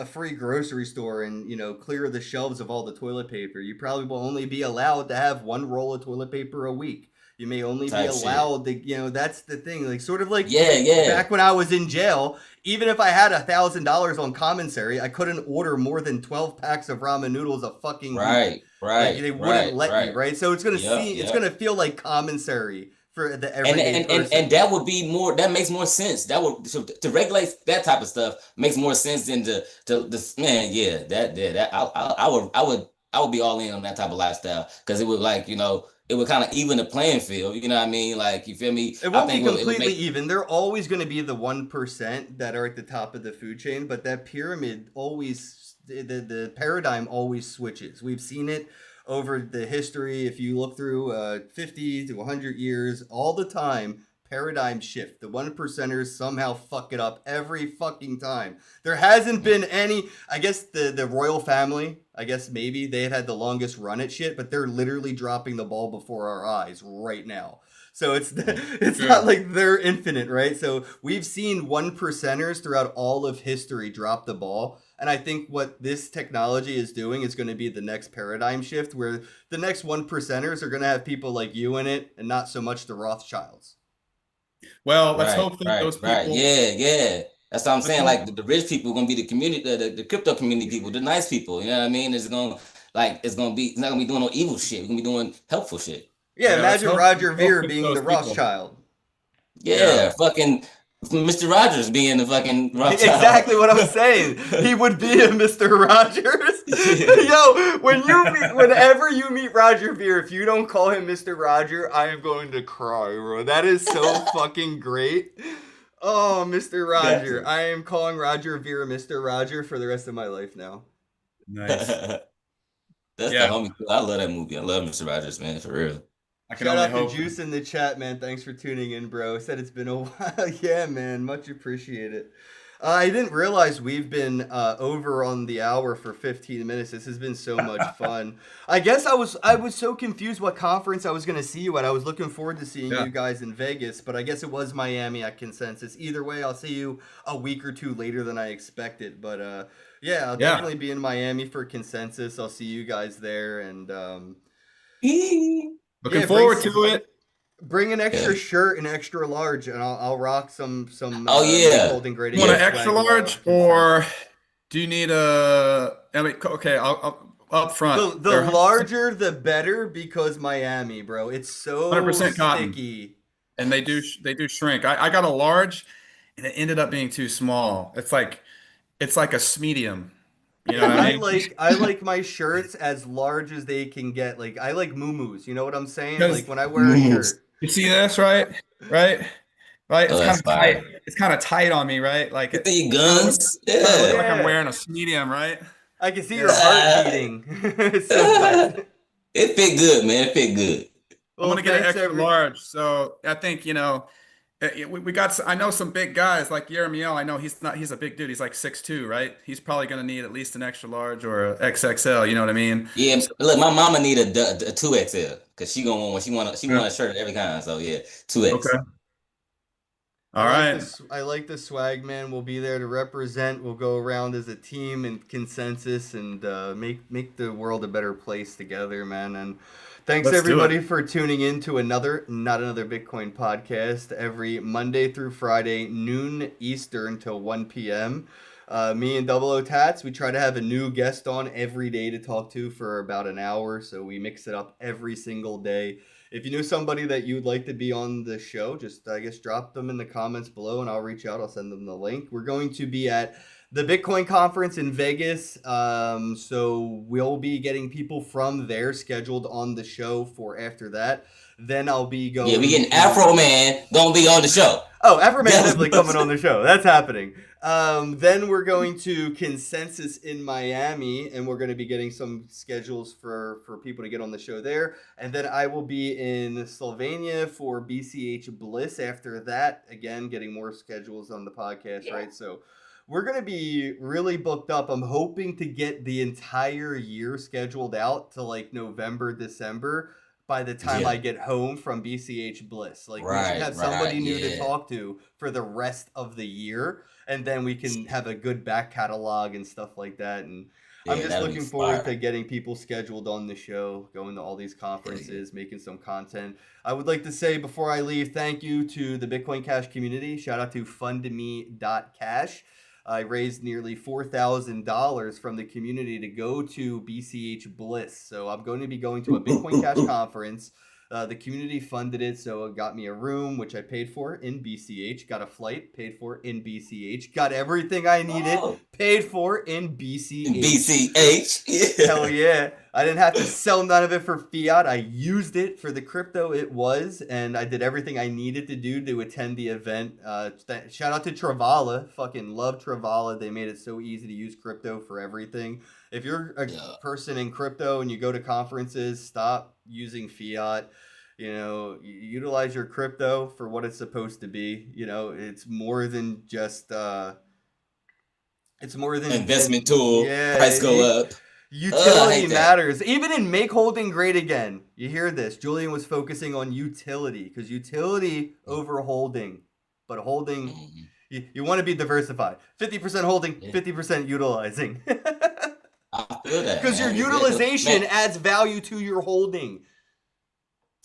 free grocery store and clear the shelves of all the toilet paper. You probably will only be allowed to have one roll of toilet paper a week. You may only be type shit. allowed to, that's the thing. Like sort of like Yeah, yeah. back when I was in jail. Even if I had $1,000 on commissary, I couldn't order more than 12 packs of ramen noodles a fucking week. Right, Like right, they wouldn't right, let you, right. right? So Yep, it's yep. gonna feel like commissary for the And everyday and and, person. and that would be more that makes more sense. That would to regulate that type of stuff makes more sense than to this man, yeah, that I would be all in on that type of lifestyle because it would like, it would kind of even the playing field, you know what I mean? Like you feel me? It I won't be think it would completely make even. They're always going to be the 1% that are at the top of the food chain, but that pyramid always, the paradigm always switches. We've seen it over the history. If you look through 50 to 100 years, all the time, paradigm shift. The 1%ers somehow fuck it up every fucking time. There hasn't been any, I guess the royal family, I guess maybe they had the longest run at shit, but they're literally dropping the ball before our eyes right now. So it's Yeah. not like they're infinite, right? So we've seen 1%ers throughout all of history drop the ball. And I think what this technology is doing is going to be the next paradigm shift where the next 1%ers are going to have people like you in it and not so much the Rothschilds. Well, let's right, hope that right, those right. people. Yeah, yeah. That's what I'm Let's saying. hope. Like the rich people gonna be the community, the crypto community people, the nice people. You know what I mean? It's not gonna be doing no evil shit. We're gonna be doing helpful shit. Yeah, Yeah, imagine Roger let's hope Ver it's being the those people. Rothschild. Yeah. Yeah, fucking Mr. Rogers being the fucking Rothschild. Exactly what I'm saying. He would be a Mr. Rogers. Yo, whenever you meet Roger Ver, if you don't call him Mr. Roger, I am going to cry, bro. That is so fucking great. Oh, Mr. Got Roger. to. I am calling Roger Ver Mr. Roger for the rest of my life now. Nice. That's the Yeah, homie. I love that movie. I love Mr. Rogers, man, for real. I can Shout only out to hope. Juice in the chat, man. Thanks for tuning in, bro. Said it's been a while. Yeah, man. Much appreciated. I didn't realize we've been over on the hour for 15 minutes. This has been so much fun. I guess I was so confused what conference I was going to see you at. I was looking forward to seeing Yeah. you guys in Vegas, but I guess it was Miami at Consensus. Either way, I'll see you a week or two later than I expected. But yeah, I'll Yeah. definitely be in Miami for Consensus. I'll see you guys there, and Looking yeah, forward to it. bring an Yeah. extra shirt and extra large, and I'll rock some Oh make yeah, holding great You want yeah. an again extra swag while large, at Consensus. or do you need a? I mean, okay, up front. The They're larger the better because Miami, bro. It's so 100% cotton, sticky. and they do shrink. I got a large, and it ended up being too small. It's like a medium. You know what I I mean? like my shirts as large as they can get. Like I like muumuus. You know what I'm saying? Because Like when I wear a Moves. shirt. you see this, right? Right? Right? Oh, It's kind that's of tight. fire. It's kind of tight on me, right? Like You think it kind of look guns? kind of looks Yeah. like I'm Yeah. wearing a medium, right? I can see your Yeah. heart Ah, beating. It's so tight. it fit good, man. It fit good. I'm Well, gonna get an thanks extra every. large. So I think, we got. I know some big guys like Yermiel. I know he's not. He's a big dude. He's like 6'2", right? He's probably gonna need at least an extra large or a XXL. You know what I mean? Yeah, So, look, my mama need a 2XL because she gonna want one. She want a yeah. shirt of every kind. So yeah, 2X. Okay. All right. I like the swag, man. We'll be there to represent. We'll go around as a team and consensus and make the world a better place together, man. And thanks Let's do it. everybody for tuning in to not another Bitcoin podcast every Monday through Friday, noon Eastern till 1 p.m. Me and Double O Tats, we try to have a new guest on every day to talk to for about an hour. So we mix it up every single day. If you know somebody that you would like to be on the show, just, I guess, drop them in the comments below and I'll reach out. I'll send them the link. We're going to be at the Bitcoin conference in Vegas. So we'll be getting people from there scheduled on the show for after that. Then I'll be going. Yeah, we getting Afro Man gonna be on the show. Oh, Afro Man definitely coming on the show. That's happening. Then we're going to Consensus in Miami, and we're going to be getting some schedules for people to get on the show there. And then I will be in Slovenia for BCH Bliss after that. Again, getting more schedules on the podcast, right? So we're going to be really booked up. I'm hoping to get the entire year scheduled out to like November, December by the time I get home from BCH Bliss. Like, we should have somebody new to talk to for the rest of the year. And then we can have a good back catalog and stuff like that. And I'm just looking forward to getting people scheduled on the show, going to all these conferences, making some content. I would like to say before I leave, thank you to the Bitcoin Cash community. Shout out to fundme.cash. I raised nearly $4,000 from the community to go to BCH Bliss. So I'm going to be going to a Bitcoin Cash conference. The community funded it, so it got me a room, which I paid for in BCH. Got a flight, paid for in BCH. Got everything I needed, paid for in BCH. BCH? Hell yeah. I didn't have to sell none of it for fiat. I used it for the crypto it was, and I did everything I needed to do to attend the event. Shout out to Travala. Fucking love Travala. They made it so easy to use crypto for everything. If you're a person in crypto and you go to conferences, stop using fiat. You know, utilize your crypto for what it's supposed to be. You know, it's more than just it's more than investment tool. Price go up. Utility matters. Even in Make Holding Great Again, you hear this. Julian was focusing on utility because utility over holding, but holding, you want to be diversified. 50% holding, 50% utilizing. I feel that. Because your utilization adds value to your holding.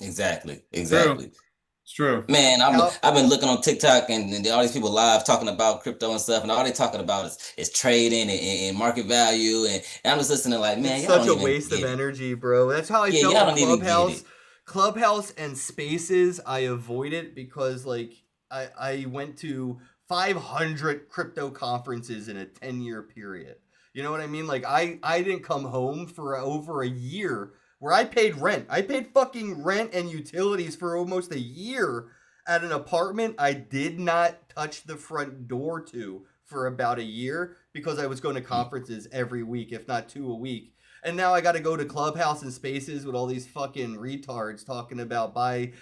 Exactly. It's true. Man, I've been looking on TikTok and all these people live talking about crypto and stuff, and all they talking about is trading and market value, and I'm just listening like, man, it's such a waste of energy, bro. That's how I felt with Clubhouse and Spaces. I avoid it because like I went to 500 crypto conferences in a 10-year period. You know what I mean? Like I didn't come home for over a year where I paid rent. I paid fucking rent and utilities for almost a year at an apartment I did not touch the front door to for about a year because I was going to conferences every week, if not 2 a week. And now I got to go to Clubhouse and Spaces with all these fucking retards talking about buy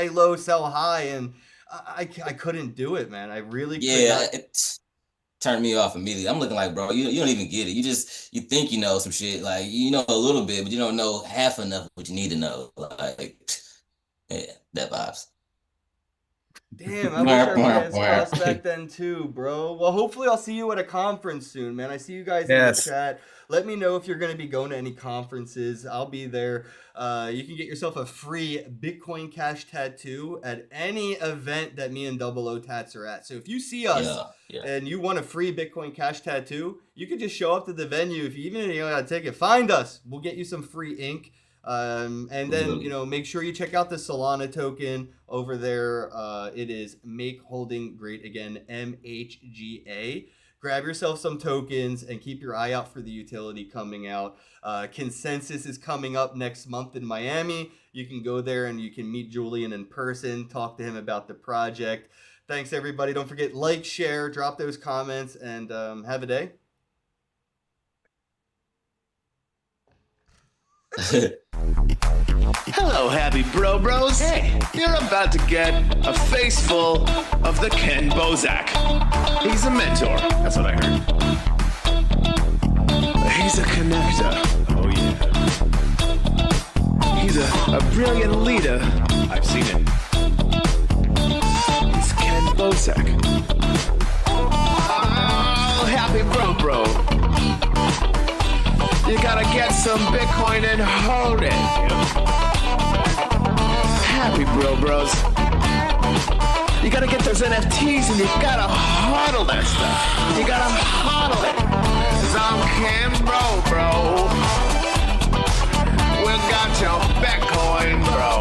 low, sell high. And I couldn't do it, man. I really could not. It turned me off immediately. I'm looking like, bro, you don't even get it. You think you know some shit. Like, you know a little bit, but you don't know half enough what you need to know. Like, that vibes. Damn, I wish I was class back then too, bro. Well, hopefully I'll see you at a conference soon, man. I see you guys in the chat. Let me know if you're going to be going to any conferences. I'll be there. You can get yourself a free Bitcoin Cash tattoo at any event that me and Double O Tats are at. So if you see us and you want a free Bitcoin Cash tattoo, you can just show up to the venue. If you even don't got a ticket, find us. We'll get you some free ink. And then, you know, make sure you check out the Solana token over there. It is Make Holding Great Again, MHGA. Grab yourself some tokens and keep your eye out for the utility coming out. Consensus is coming up next month in Miami. You can go there and you can meet Julian in person, talk to him about the project. Thanks, everybody. Don't forget, like, share, drop those comments, and have a day. Hello, happy bros. Hey, you're about to get a face full of the Ken Bozak. He's a mentor, that's what I heard. He's a connector, oh yeah. He's a brilliant leader, I've seen it. He's Ken Bozak. Oh, happy bro. You gotta get some Bitcoin and hold it. Happy bros. You gotta get those NFTs and you gotta hodl that stuff. You gotta hodl it. 'Cause I'm Ken bro. We got your Bitcoin, bro.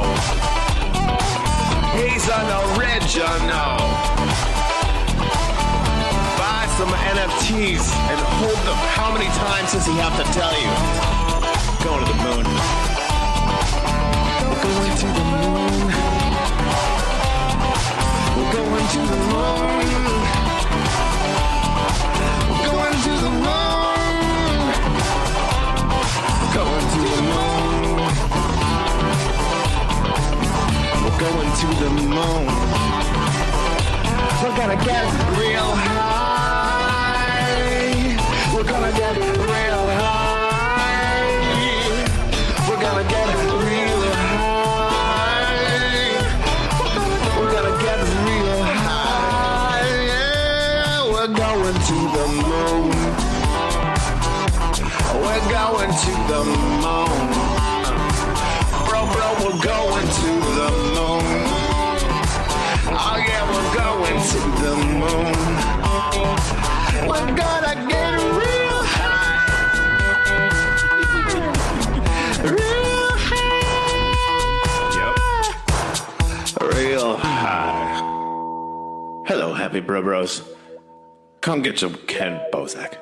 He's an original. Buy some NFTs and hold them. How many times does he have to tell you? Going to the moon. We're going to the moon. We're going to the moon. We're going to the moon. Going to the moon. We're going to the moon. We're gonna get real high. We're gonna get real high. We're gonna get real high. We're gonna get real high. Yeah, we're going to the moon. We're going to the moon. Bro, we're going to the moon. Oh yeah, we're going to the moon. We're gonna get real high. Real high. Yep. Real high. Hello, happy bros. Come get some Ken Bozak.